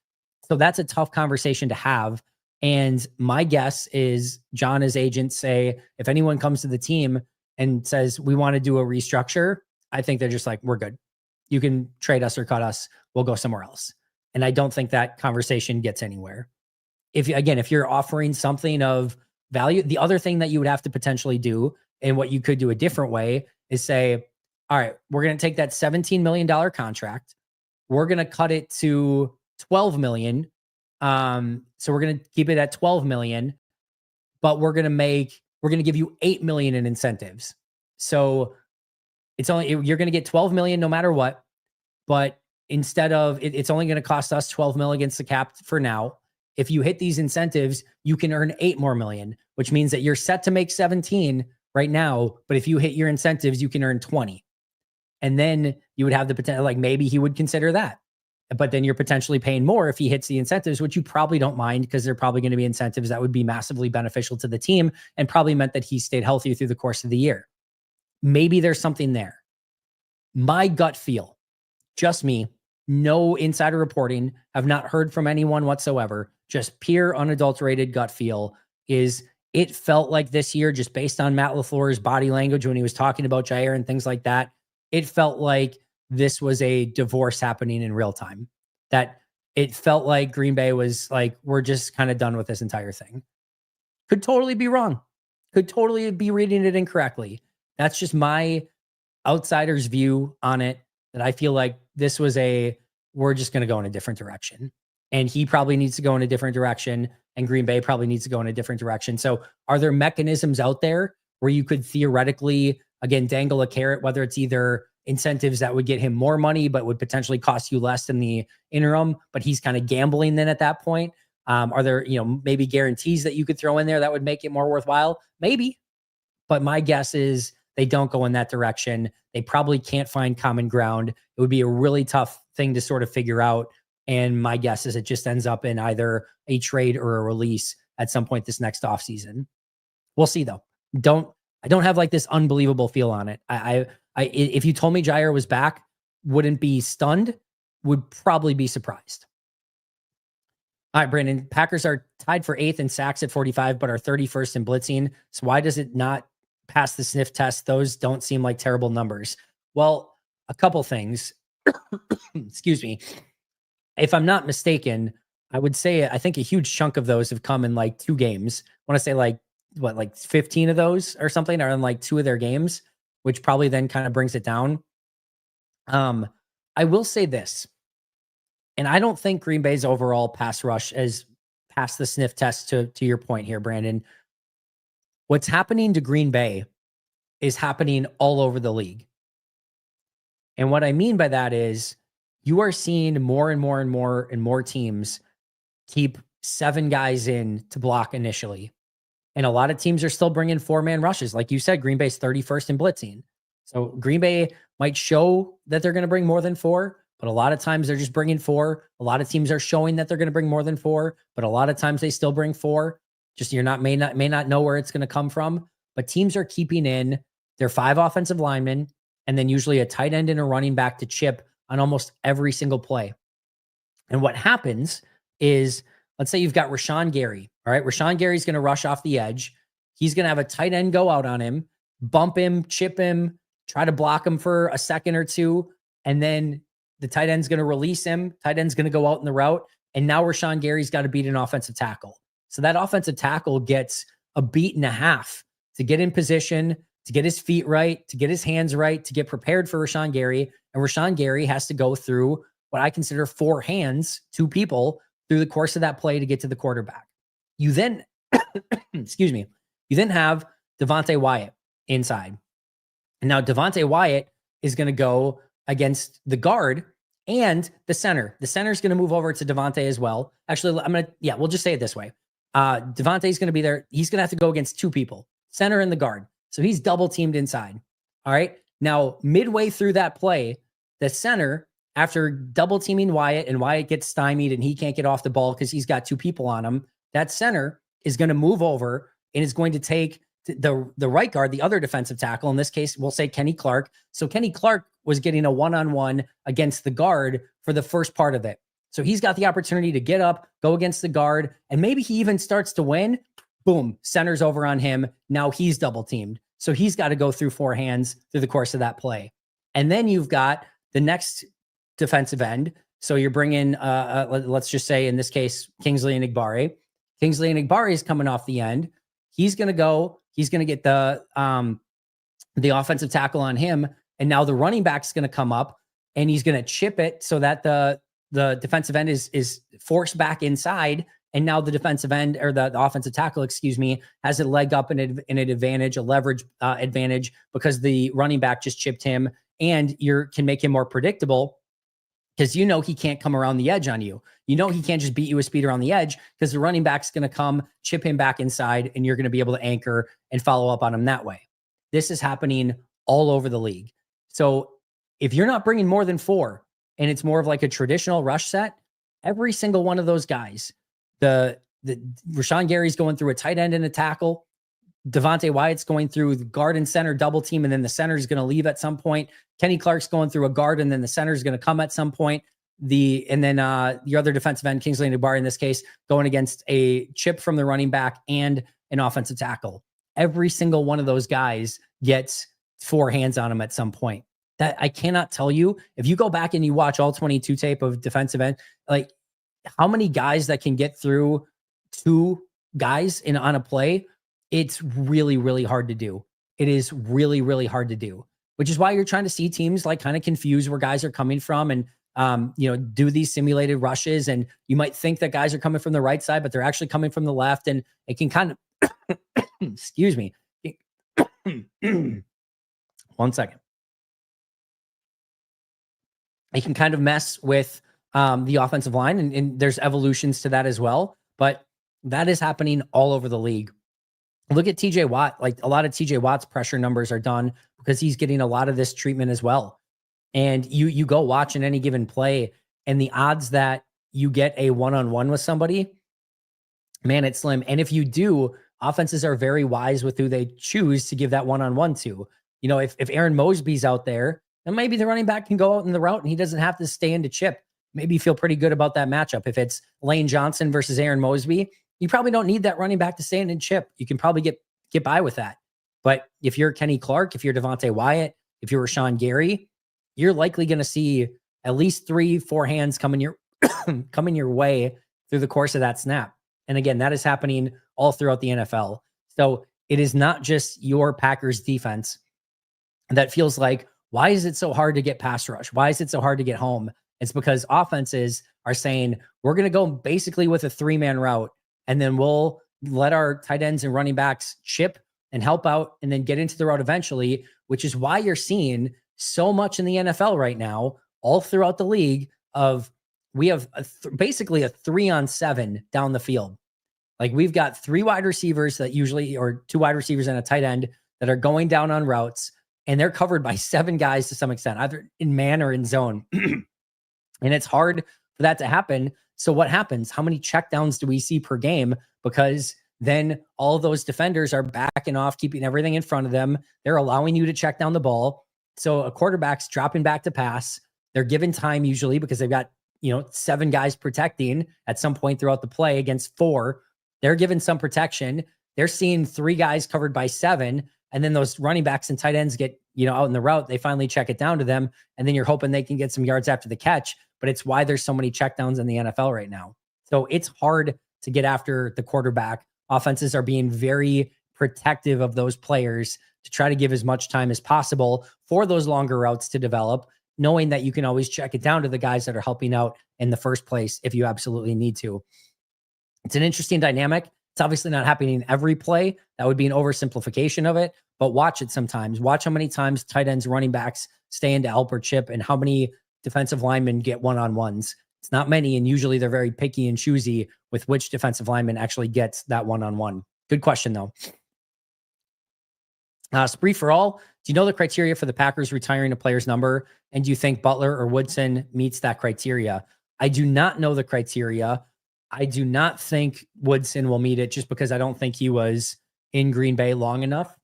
So that's a tough conversation to have. And my guess is John, his agents, say, if anyone comes to the team and says, we want to do a restructure, I think they're just like, we're good. You can trade us or cut us. We'll go somewhere else. And I don't think that conversation gets anywhere. If you're offering something of value, the other thing that you would have to potentially do, and what you could do a different way, is say, all right, we're going to take that $17 million contract. We're going to cut it to 12 million. So we're going to keep it at 12 million, but we're going to give you 8 million in incentives. So you're going to get 12 million no matter what, but instead of it's only going to cost us 12 mil against the cap for now. If you hit these incentives, you can earn 8 more million, which means that you're set to make 17 right now. But if you hit your incentives, you can earn 20. And then you would have the potential, like maybe he would consider that. But then you're potentially paying more if he hits the incentives, which you probably don't mind, because they're probably going to be incentives that would be massively beneficial to the team and probably meant that he stayed healthy through the course of the year. Maybe there's something there. My gut feel, just me, no insider reporting, have not heard from anyone whatsoever, just pure unadulterated gut feel, is it felt like this year, just based on Matt LaFleur's body language when he was talking about Jaire and things like that, it felt like this was a divorce happening in real time. That it felt like Green Bay was like, we're just kind of done with this entire thing. Could totally be wrong. Could totally be reading it incorrectly. That's just my outsider's view on it, that I feel like this was we're just going to go in a different direction. And he probably needs to go in a different direction, and Green Bay probably needs to go in a different direction. So are there mechanisms out there where you could theoretically, again, dangle a carrot, whether it's either incentives that would get him more money, but would potentially cost you less in the interim, but he's kind of gambling then at that point? Are there, maybe guarantees that you could throw in there that would make it more worthwhile? Maybe. But my guess is they don't go in that direction. They probably can't find common ground. It would be a really tough thing to sort of figure out. And my guess is it just ends up in either a trade or a release at some point this next offseason. We'll see though. I don't have like this unbelievable feel on it. If you told me Jaire was back, wouldn't be stunned, would probably be surprised. All right, Brandon, Packers are tied for 8th in sacks at 45, but are 31st in blitzing. So why does it not pass the sniff test? Those don't seem like terrible numbers. Well, a couple things. Excuse me. If I'm not mistaken, I would say I think a huge chunk of those have come in like 2 games. I want to say like 15 of those or something are in like 2 of their games, which probably then kind of brings it down. I will say this, and I don't think Green Bay's overall pass rush has passed the sniff test, to your point here, Brandon. What's happening to Green Bay is happening all over the league. And what I mean by that is you are seeing more and more and more and more teams keep 7 guys in to block initially. And a lot of teams are still bringing 4-man rushes. Like you said, Green Bay's 31st in blitzing. So Green Bay might show that they're going to bring more than 4, but a lot of times they're just bringing 4. A lot of teams are showing that they're going to bring more than 4, but a lot of times they still bring 4. Just may not know where it's going to come from, but teams are keeping in their 5 offensive linemen and then usually a tight end and a running back to chip on almost every single play. And what happens is, let's say you've got Rashawn Gary. All right, Rashawn Gary's going to rush off the edge. He's going to have a tight end go out on him, bump him, chip him, try to block him for a second or two, and then the tight end's going to release him. Tight end's going to go out in the route, and now Rashawn Gary's got to beat an offensive tackle. So that offensive tackle gets a beat and a half to get in position, to get his feet right, to get his hands right, to get prepared for Rashawn Gary. And Rashawn Gary has to go through what I consider 4 hands, 2 people, through the course of that play to get to the quarterback. You then, excuse me, you then have Devontae Wyatt inside. And now Devontae Wyatt is going to go against the guard and the center. The center is going to move over to Devontae as well. Actually, we'll just say it this way. Devontae's going to be there. He's going to have to go against 2 people, center and the guard. So he's double teamed inside. All right. Now, midway through that play, the center, after double teaming Wyatt and Wyatt gets stymied and he can't get off the ball because he's got 2 people on him, that center is going to move over and is going to take the right guard, the other defensive tackle. In this case, we'll say Kenny Clark. So Kenny Clark was getting a one-on-one against the guard for the first part of it. So he's got the opportunity to get up, go against the guard, and maybe he even starts to win. Boom, center's over on him. Now he's double teamed. So he's got to go through 4 hands through the course of that play. And then you've got the next defensive end. So you're bringing, let's just say in this case, Kingsley Enagbare. Kingsley Enagbare is coming off the end. He's going to get the offensive tackle on him. And now the running back's going to come up and he's going to chip it so that the defensive end is forced back inside. And now the defensive end or the offensive tackle, has a leg up and an advantage, a leverage advantage because the running back just chipped him and can make him more predictable because he can't come around the edge on you. He can't just beat you with speed around the edge because the running back's going to come, chip him back inside, and you're going to be able to anchor and follow up on him that way. This is happening all over the league. So if you're not bringing more than 4 and it's more of like a traditional rush set, every single one of those guys, the Rashawn Gary's going through a tight end and a tackle. Devontae Wyatt's going through the guard and center double team, and then the center is going to leave at some point. Kenny Clark's going through a guard, and then the center is going to come at some point. And then your other defensive end, Kingsley Enagbare in this case, going against a chip from the running back and an offensive tackle. Every single one of those guys gets 4 hands on him at some point. That I cannot tell you. If you go back and you watch all 22 tape of defensive end, like how many guys that can get through 2 guys on a play, it's really, really hard to do. It is really, really hard to do, which is why you're trying to see teams like kind of confuse where guys are coming from and, do these simulated rushes. And you might think that guys are coming from the right side, but they're actually coming from the left. And it can kind of, excuse me. 1 second. It can kind of mess with the offensive line, and there's evolutions to that as well. But that is happening all over the league. Look at TJ Watt. Like a lot of TJ Watt's pressure numbers are done because he's getting a lot of this treatment as well. And you go watch in any given play, and the odds that you get a one-on-one with somebody, man, it's slim. And if you do, offenses are very wise with who they choose to give that one-on-one to. If Aaron Mosby's out there, then maybe the running back can go out in the route and he doesn't have to stay into chip. Maybe you feel pretty good about that matchup. If it's Lane Johnson versus Aaron Mosby, you probably don't need that running back to stay in and chip. You can probably get by with that. But if you're Kenny Clark, if you're Devontae Wyatt, if you're Rashawn Gary, you're likely going to see at least 3-4 hands coming your way through the course of that snap. And again, that is happening all throughout the NFL. So it is not just your Packers defense that feels like, why is it so hard to get pass rush? Why is it so hard to get home? It's because offenses are saying, we're going to go basically with a 3-man route, and then we'll let our tight ends and running backs chip and help out and then get into the route eventually, which is why you're seeing so much in the NFL right now, all throughout the league, of we have basically a 3-on-7 down the field. Like we've got 3 wide receivers that usually, or 2 wide receivers and a tight end that are going down on routes. and they're covered by 7 guys to some extent, either in man or in zone. And it's hard for that to happen. So what happens? How many checkdowns do we see per game? Because then all those defenders are backing off, keeping everything in front of them. They're allowing you to check down the ball. So a quarterback's dropping back to pass. They're given time usually because they've got, 7 guys protecting at some point throughout the play against 4. They're given some protection. They're seeing 3 guys covered by 7. And then those running backs and tight ends get, out in the route. They finally check it down to them. And then you're hoping they can get some yards after the catch. But it's why there's so many checkdowns in the NFL right now. So it's hard to get after the quarterback. Offenses are being very protective of those players to try to give as much time as possible for those longer routes to develop, knowing that you can always check it down to the guys that are helping out in the first place if you absolutely need to. It's an interesting dynamic. It's obviously not happening every play. That would be an oversimplification of it, but watch it sometimes. Watch how many times tight ends, running backs stay into help or chip and how many defensive linemen get one-on-ones. It's not many, and usually they're very picky and choosy with which defensive lineman actually gets that one-on-one. Good question, though. Spree for all, do you know the criteria for the Packers retiring a player's number? And do you think Butler or Woodson meets that criteria? I do not know the criteria. I do not think Woodson will meet it just because I don't think he was in Green Bay long enough.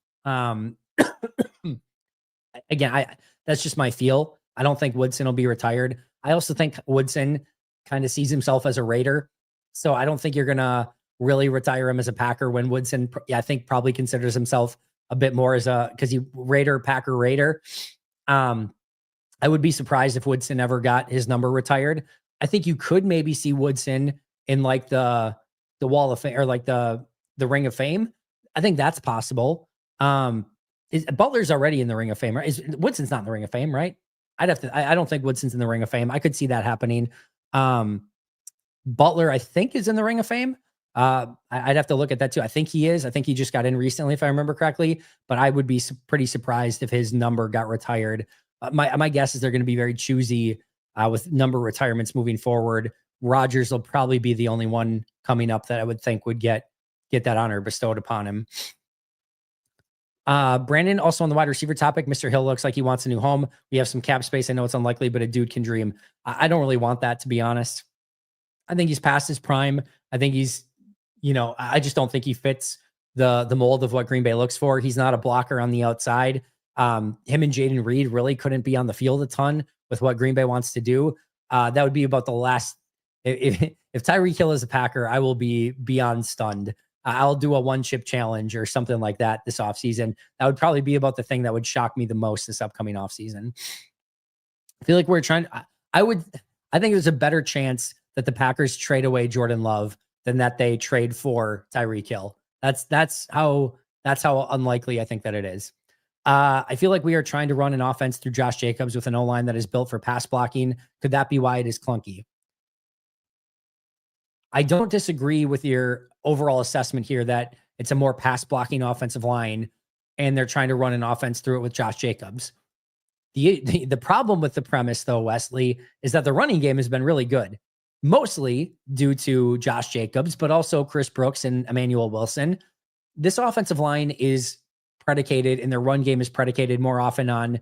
Again, that's just my feel. I don't think Woodson will be retired. I also think Woodson kind of sees himself as a Raider. So I don't think you're going to really retire him as a Packer when Woodson, I think, probably considers himself a bit more as because he Packer Raider. I would be surprised if Woodson ever got his number retired. I think you could maybe see Woodson in like the Wall of Fame or like the Ring of Fame. I think that's possible. Butler's already in the Ring of Fame, right? Woodson's not in the Ring of Fame, right? I don't think Woodson's in the Ring of Fame. I could see that happening. Butler, I think, is in the Ring of Fame. I'd have to look at that too. I think he is. I think he just got in recently, if I remember correctly, but I would be pretty surprised if his number got retired. My guess is they're going to be very choosy with number retirements moving forward. Rodgers will probably be the only one coming up that I would think would get that honor bestowed upon him. Brandon, also on the wide receiver topic, Mr. Hill looks like he wants a new home. We have some cap space. I know it's unlikely, but a dude can dream. I don't really want that, to be honest. I think he's past his prime. I think he's, I just don't think he fits the mold of what Green Bay looks for. He's not a blocker on the outside. Him and Jaden Reed really couldn't be on the field a ton with what Green Bay wants to do. That would be about the last. If Tyreek Hill is a Packer, I will be beyond stunned. I'll do a 1-chip challenge or something like that this offseason. That would probably be about the thing that would shock me the most this upcoming offseason. I feel like we're trying. I think there's a better chance that the Packers trade away Jordan Love than that they trade for Tyreek Hill. That's how unlikely I think that it is. I feel like we are trying to run an offense through Josh Jacobs with an O-line that is built for pass blocking. Could that be why it is clunky? I don't disagree with your overall assessment here that it's a more pass blocking offensive line and they're trying to run an offense through it with Josh Jacobs. The problem with the premise, though, Wesley, is that the running game has been really good, mostly due to Josh Jacobs, but also Chris Brooks and Emmanuel Wilson. This offensive line is predicated, and their run game is predicated more often on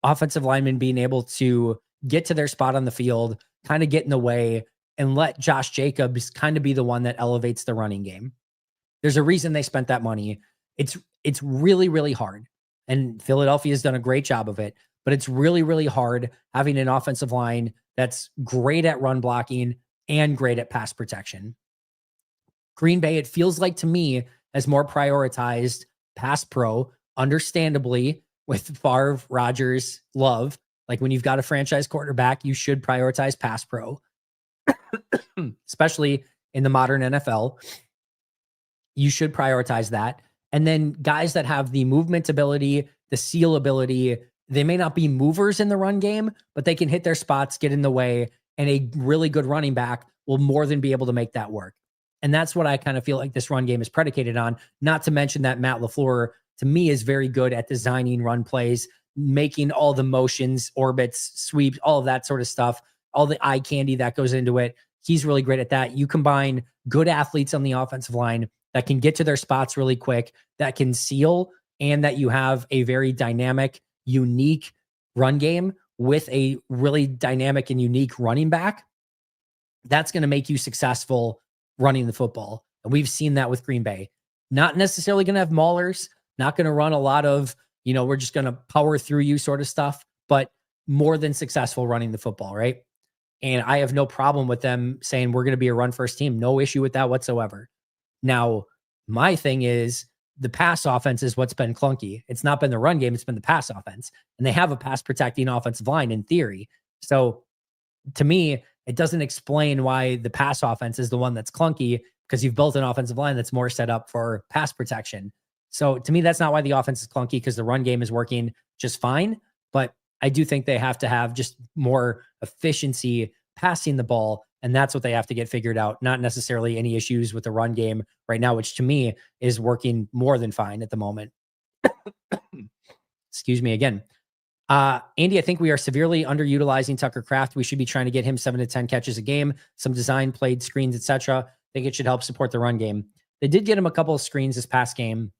offensive linemen being able to get to their spot on the field, kind of get in the way, and let Josh Jacobs kind of be the one that elevates the running game. There's a reason they spent that money. It's really, really hard. And Philadelphia has done a great job of it, but it's really, really hard having an offensive line that's great at run blocking and great at pass protection. Green Bay, it feels like to me, has more prioritized pass pro, understandably, with Favre, Rodgers, Love. Like when you've got a franchise quarterback, you should prioritize pass pro, especially in the modern NFL. You should prioritize that. And then guys that have the movement ability, the seal ability, they may not be movers in the run game, but they can hit their spots, get in the way, and a really good running back will more than be able to make that work. And that's what I kind of feel like this run game is predicated on. Not to mention that Matt LaFleur, to me, is very good at designing run plays, making all the motions, orbits, sweeps, all of that sort of stuff, all the eye candy that goes into it. He's really great at that. You combine good athletes on the offensive line that can get to their spots really quick, that can seal and that you have a very dynamic, unique run game with a really dynamic and unique running back, that's going to make you successful running the football. And we've seen that with Green Bay. Not necessarily going to have maulers, not going to run a lot of, we're just going to power through you sort of stuff, but more than successful running the football, right? And I have no problem with them saying we're going to be a run first team. No issue with that whatsoever. Now, my thing is the pass offense is what's been clunky. It's not been the run game, it's been the pass offense. And they have a pass protecting offensive line in theory. So to me, it doesn't explain why the pass offense is the one that's clunky, because you've built an offensive line that's more set up for pass protection. So to me, that's not why the offense is clunky, because the run game is working just fine. But I do think they have to have just more efficiency passing the ball. And that's what they have to get figured out. Not necessarily any issues with the run game right now, which to me is working more than fine at the moment. Excuse me again. Andy, I think we are severely underutilizing Tucker Kraft. We should be trying to get him 7 to 10 catches a game, some design, played screens, etc. I think it should help support the run game. They did get him a couple of screens this past game.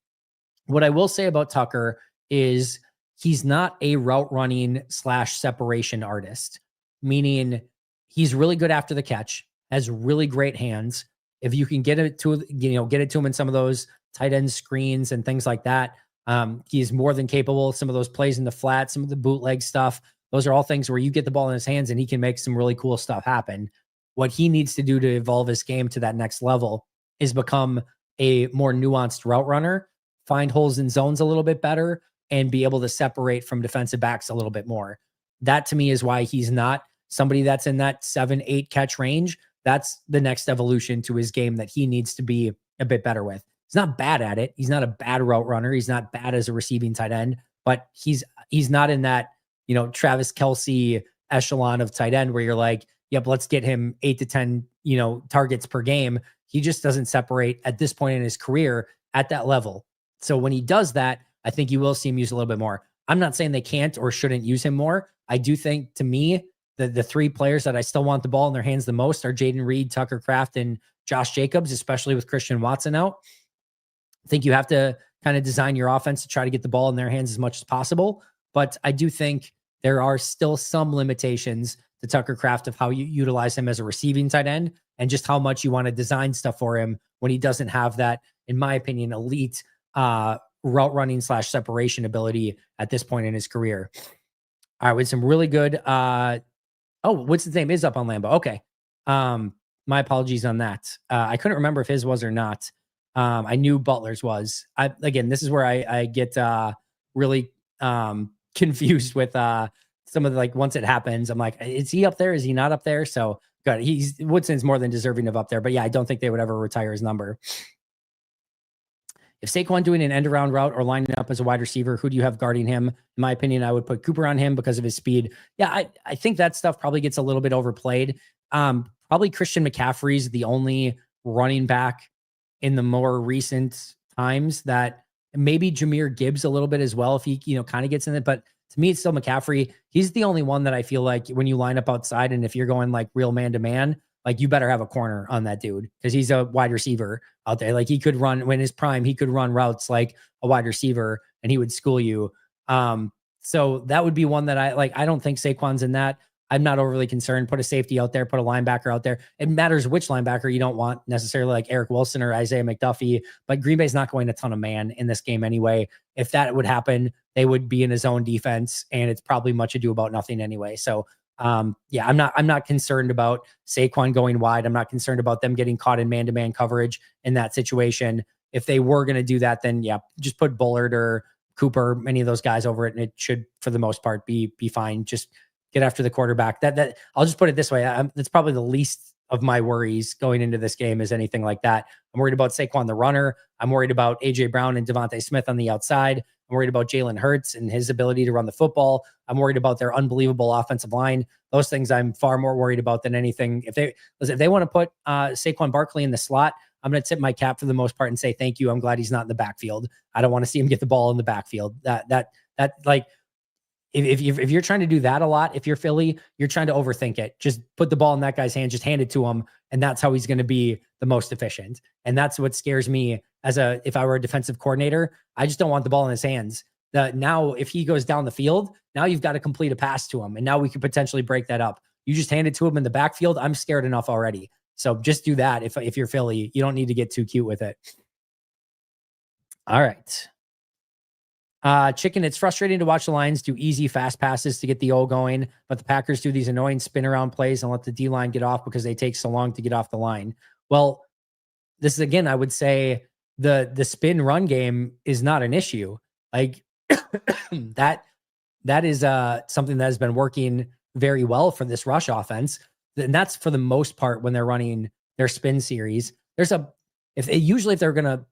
What I will say about Tucker is he's not a route running / separation artist, meaning he's really good after the catch, has really great hands. If you can get it to, get it to him in some of those tight end screens and things like that, he's more than capable. Some of those plays in the flat, some of the bootleg stuff, those are all things where you get the ball in his hands and he can make some really cool stuff happen. What he needs to do to evolve his game to that next level is become a more nuanced route runner, find holes in zones a little bit better, and be able to separate from defensive backs a little bit more. That to me is why he's not somebody that's in that 7-8 catch range. That's the next evolution to his game that he needs to be a bit better with. He's not bad at it. He's not a bad route runner. He's not bad as a receiving tight end, but he's not in that, Travis Kelce echelon of tight end where you're like, yep, let's get him 8 to 10, targets per game. He just doesn't separate at this point in his career at that level. So when he does that, I think you will see him use a little bit more. I'm not saying they can't or shouldn't use him more. I do think, to me, the three players that I still want the ball in their hands the most are Jaden Reed, Tucker Kraft, and Josh Jacobs, especially with Christian Watson out. I think you have to kind of design your offense to try to get the ball in their hands as much as possible. But I do think there are still some limitations to Tucker Kraft of how you utilize him as a receiving tight end and just how much you want to design stuff for him when he doesn't have that, in my opinion, elite route running / separation ability at this point in his career. All right, with some really good what's his name is up on Lambo. Okay. My apologies on that. I couldn't remember if his was or not. I knew Butler's was. Again, this is where I get really confused with some of the, once it happens, I'm like, is he up there? Is he not up there? So good. Woodson's more than deserving of up there, but yeah, I don't think they would ever retire his number. If Saquon doing an end around route or lining up as a wide receiver, who do you have guarding him? In my opinion, I would put Cooper on him because of his speed. Yeah, I think that stuff probably gets a little bit overplayed. Probably Christian McCaffrey's the only running back in the more recent times that maybe Jahmyr Gibbs a little bit as well, if he, kind of gets in it. But to me, it's still McCaffrey. He's the only one that I feel like when you line up outside and if you're going like real man to man, like you better have a corner on that dude because he's a wide receiver out there. Like he could run when his prime, he could run routes like a wide receiver and he would school you. So that would be one that I don't think Saquon's in that. I'm not overly concerned. Put a safety out there, put a linebacker out there. It matters which linebacker. You don't want necessarily like Eric Wilson or Isaiah McDuffie, but Green Bay's not going a ton of man in this game anyway. If that would happen, they would be in a zone defense and it's probably much ado about nothing anyway. So yeah, I'm not concerned about Saquon going wide. I'm not concerned about them getting caught in man-to-man coverage in that situation. If they were going to do that, then yeah, just put Bullard or Cooper, any of those guys over it. And it should, for the most part, be fine. Just get after the quarterback. That I'll just put it this way. That's probably the least of my worries going into this game is anything like that. I'm worried about Saquon, the runner. I'm worried about AJ Brown and Devontae Smith on the outside. I'm worried about Jalen Hurts and his ability to run the football. I'm worried about their unbelievable offensive line. Those things I'm far more worried about than anything. If they want to put Saquon Barkley in the slot, I'm going to tip my cap for the most part and say, thank you. I'm glad he's not in the backfield. I don't want to see him get the ball in the backfield. If you're trying to do that a lot, if you're Philly, you're trying to overthink it. Just put the ball in that guy's hand, just hand it to him. And that's how he's going to be the most efficient. And that's what scares me if I were a defensive coordinator, I just don't want the ball in his hands. Now, if he goes down the field, now you've got to complete a pass to him. And now we could potentially break that up. You just hand it to him in the backfield. I'm scared enough already. So just do that. If you're Philly, you don't need to get too cute with it. All right. Chicken, it's frustrating to watch the Lions do easy, fast passes to get the O going, but the Packers do these annoying spin around plays and let the D line get off because they take so long to get off the line. Well, this is, again, I would say the spin run game is not an issue. Like that is something that has been working very well for this rush offense. And that's for the most part when they're running their spin series. If they're going to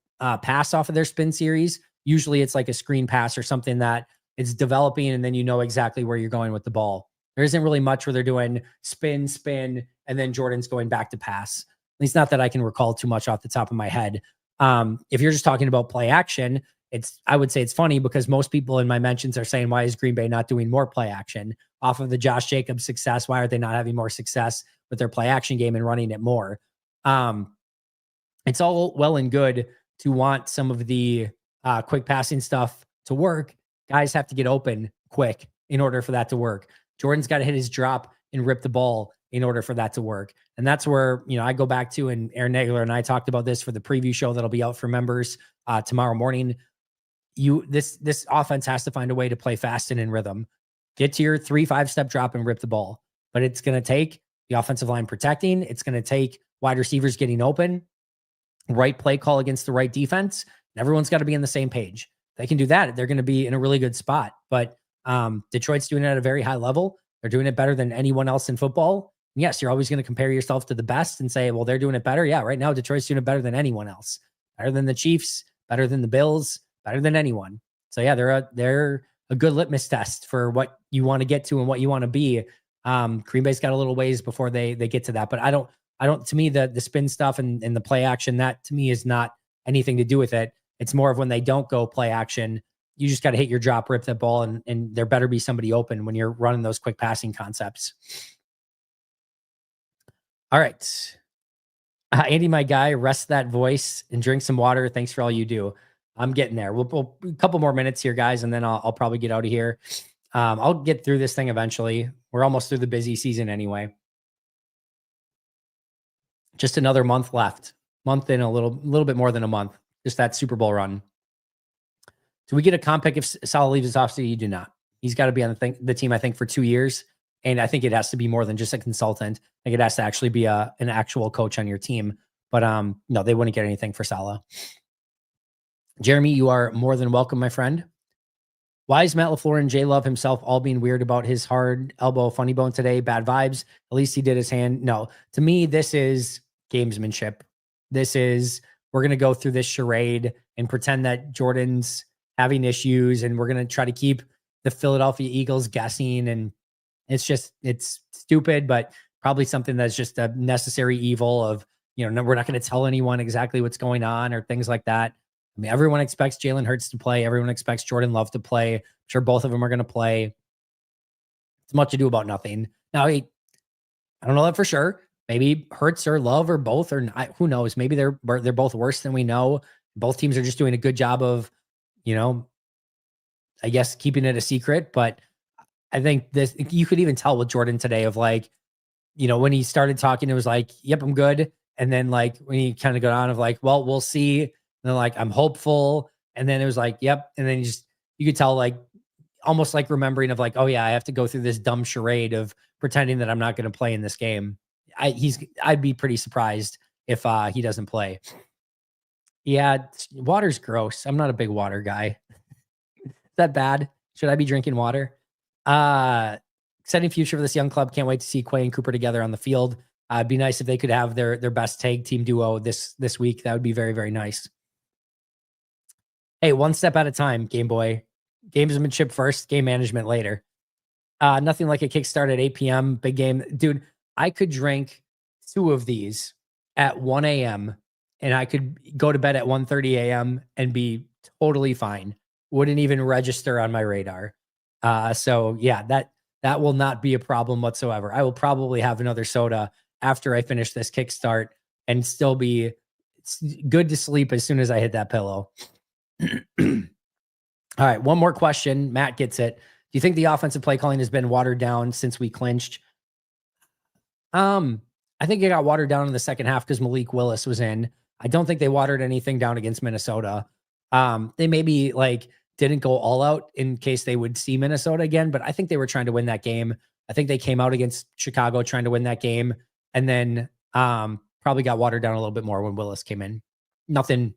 pass off of their spin series, usually it's like a screen pass or something that it's developing, and then you know exactly where you're going with the ball. There isn't really much where they're doing spin, and then Jordan's going back to pass. At least not that I can recall too much off the top of my head. If you're just talking about play action, I would say it's funny because most people in my mentions are saying, why is Green Bay not doing more play action off of the Josh Jacobs success? Why are they not having more success with their play action game and running it more? It's all well and good to want some of the quick passing stuff to work. Guys have to get open quick in order for that to work. Jordan's got to hit his drop and rip the ball in order for that to work. And that's where, I go back to, and Aaron Nagler and I talked about this for the preview show that'll be out for members tomorrow morning. This offense has to find a way to play fast and in rhythm. Get to your 3-5 step drop and rip the ball. But it's going to take the offensive line protecting. It's going to take wide receivers getting open, right play call against the right defense. And everyone's got to be on the same page. They can do that. They're going to be in a really good spot. But Detroit's doing it at a very high level. They're doing it better than anyone else in football. And yes, you're always going to compare yourself to the best and say, well, they're doing it better. Yeah, right now Detroit's doing it better than anyone else. Better than the Chiefs, better than the Bills, better than anyone. So yeah, they're a good litmus test for what you want to get to and what you want to be. Green Bay's got a little ways before they get to that. But I don't, to me, the spin stuff and the play action, that to me is not anything to do with it. It's more of when they don't go play action, you just got to hit your drop, rip that ball, and there better be somebody open when you're running those quick passing concepts. All right. Andy, my guy, rest that voice and drink some water. Thanks for all you do. I'm getting there. We'll a couple more minutes here, guys, and then I'll probably get out of here. I'll get through this thing eventually. We're almost through the busy season anyway. Just another month left. Month in a little bit more than a month. Just that Super Bowl run. Do we get a comp pick if Saleh leaves his offseason? You do not. He's got to be on the team, I think, for 2 years. And I think it has to be more than just a consultant. I think it has to actually be an actual coach on your team. But no, they wouldn't get anything for Saleh. Jeremy, you are more than welcome, my friend. Why is Matt LaFleur and Jay Love himself all being weird about his hard elbow funny bone today? Bad vibes. At least he did his hand. No, to me, this is gamesmanship. This is, we're going to go through this charade and pretend that Jordan's having issues, and we're going to try to keep the Philadelphia Eagles guessing. And it's stupid, but probably something that's just a necessary evil of, we're not going to tell anyone exactly what's going on or things like that. I mean, everyone expects Jalen Hurts to play. Everyone expects Jordan Love to play. I'm sure both of them are going to play. It's much ado about nothing. Now, I don't know that for sure. Maybe Hurts or Love or both, or not, who knows? Maybe they're both worse than we know. Both teams are just doing a good job of, I guess, keeping it a secret. But I think you could even tell with Jordan today of when he started talking, it was like, yep, I'm good. And then when he kind of got on of well, we'll see. And then I'm hopeful. And then it was yep. And then you could tell almost remembering of oh yeah, I have to go through this dumb charade of pretending that I'm not going to play in this game. I'd be pretty surprised if he doesn't play. Yeah. Water's gross. I'm not a big water guy. Is that bad? Should I be drinking water? Exciting future for this young club. Can't wait to see Quay and Cooper together on the field. It'd be nice if they could have their best tag team duo this week. That would be very, very nice. Hey, one step at a time, Game Boy. Gamesmanship first, game management later. Nothing like a kickstart at 8 p.m. Big game. Dude, I could drink 2 of these at 1 a.m. and I could go to bed at 1:30 a.m. and be totally fine. Wouldn't even register on my radar. So yeah, that will not be a problem whatsoever. I will probably have another soda after I finish this kickstart and still be it's good to sleep as soon as I hit that pillow. All right, one more question. Matt gets it. Do you think the offensive play calling has been watered down since we clinched? I think it got watered down in the second half because Malik Willis was in. I don't think they watered anything down against Minnesota. They maybe like didn't go all out in case they would see Minnesota again, but I think they were trying to win that game. I think they came out against Chicago trying to win that game, and then probably got watered down a little bit more when Willis came in. Nothing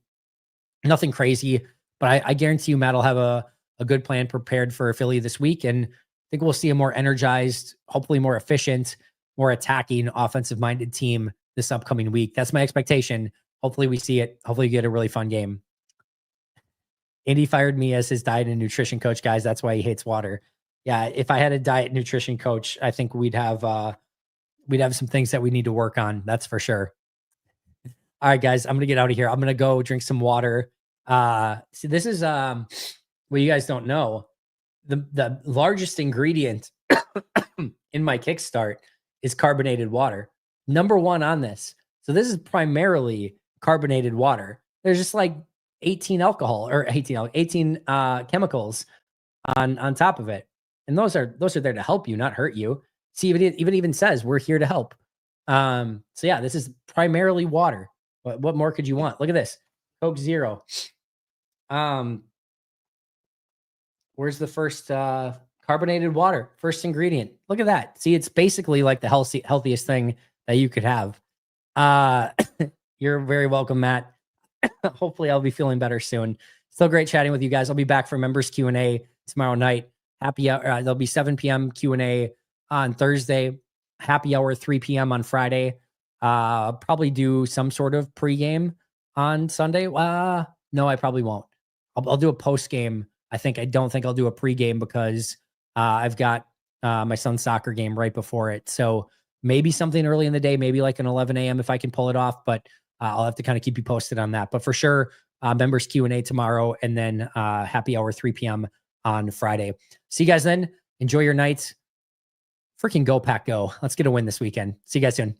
crazy, but I guarantee you Matt will have a good plan prepared for Philly this week, and I think we'll see a more energized, hopefully more efficient, more attacking, offensive-minded team this upcoming week. That's my expectation. Hopefully we see it. Hopefully you get a really fun game. Andy fired me as his diet and nutrition coach, guys. That's why he hates water. Yeah, if I had a diet and nutrition coach, I think we'd have some things that we need to work on. That's for sure. All right, guys, I'm gonna get out of here. I'm gonna go drink some water. See, this is what you guys don't know. The largest ingredient in my kickstart is carbonated water. Number one on this. So this is primarily carbonated water. There's just like 18 chemicals on top of it. And those are there to help you, not hurt you. See, it even says we're here to help. So yeah, this is primarily water. What more could you want? Look at this. Coke Zero. Where's the first carbonated water? First ingredient. Look at that. See, it's basically like the healthiest thing that you could have. You're very welcome, Matt. Hopefully I'll be feeling better soon. Still great chatting with you guys. I'll be back for members Q&A tomorrow night. Happy hour. There'll be 7 p.m. Q&A on Thursday. Happy hour 3 p.m. on Friday. Probably do some sort of pregame on Sunday. No, I probably won't. I'll do a post game. I don't think I'll do a pregame because I've got my son's soccer game right before it. So maybe something early in the day, maybe like an 11 a.m. if I can pull it off, but I'll have to kind of keep you posted on that. But for sure, members Q&A tomorrow, and then happy hour 3 p.m. on Friday. See you guys then. Enjoy your night. Freaking go, Pack, go. Let's get a win this weekend. See you guys soon.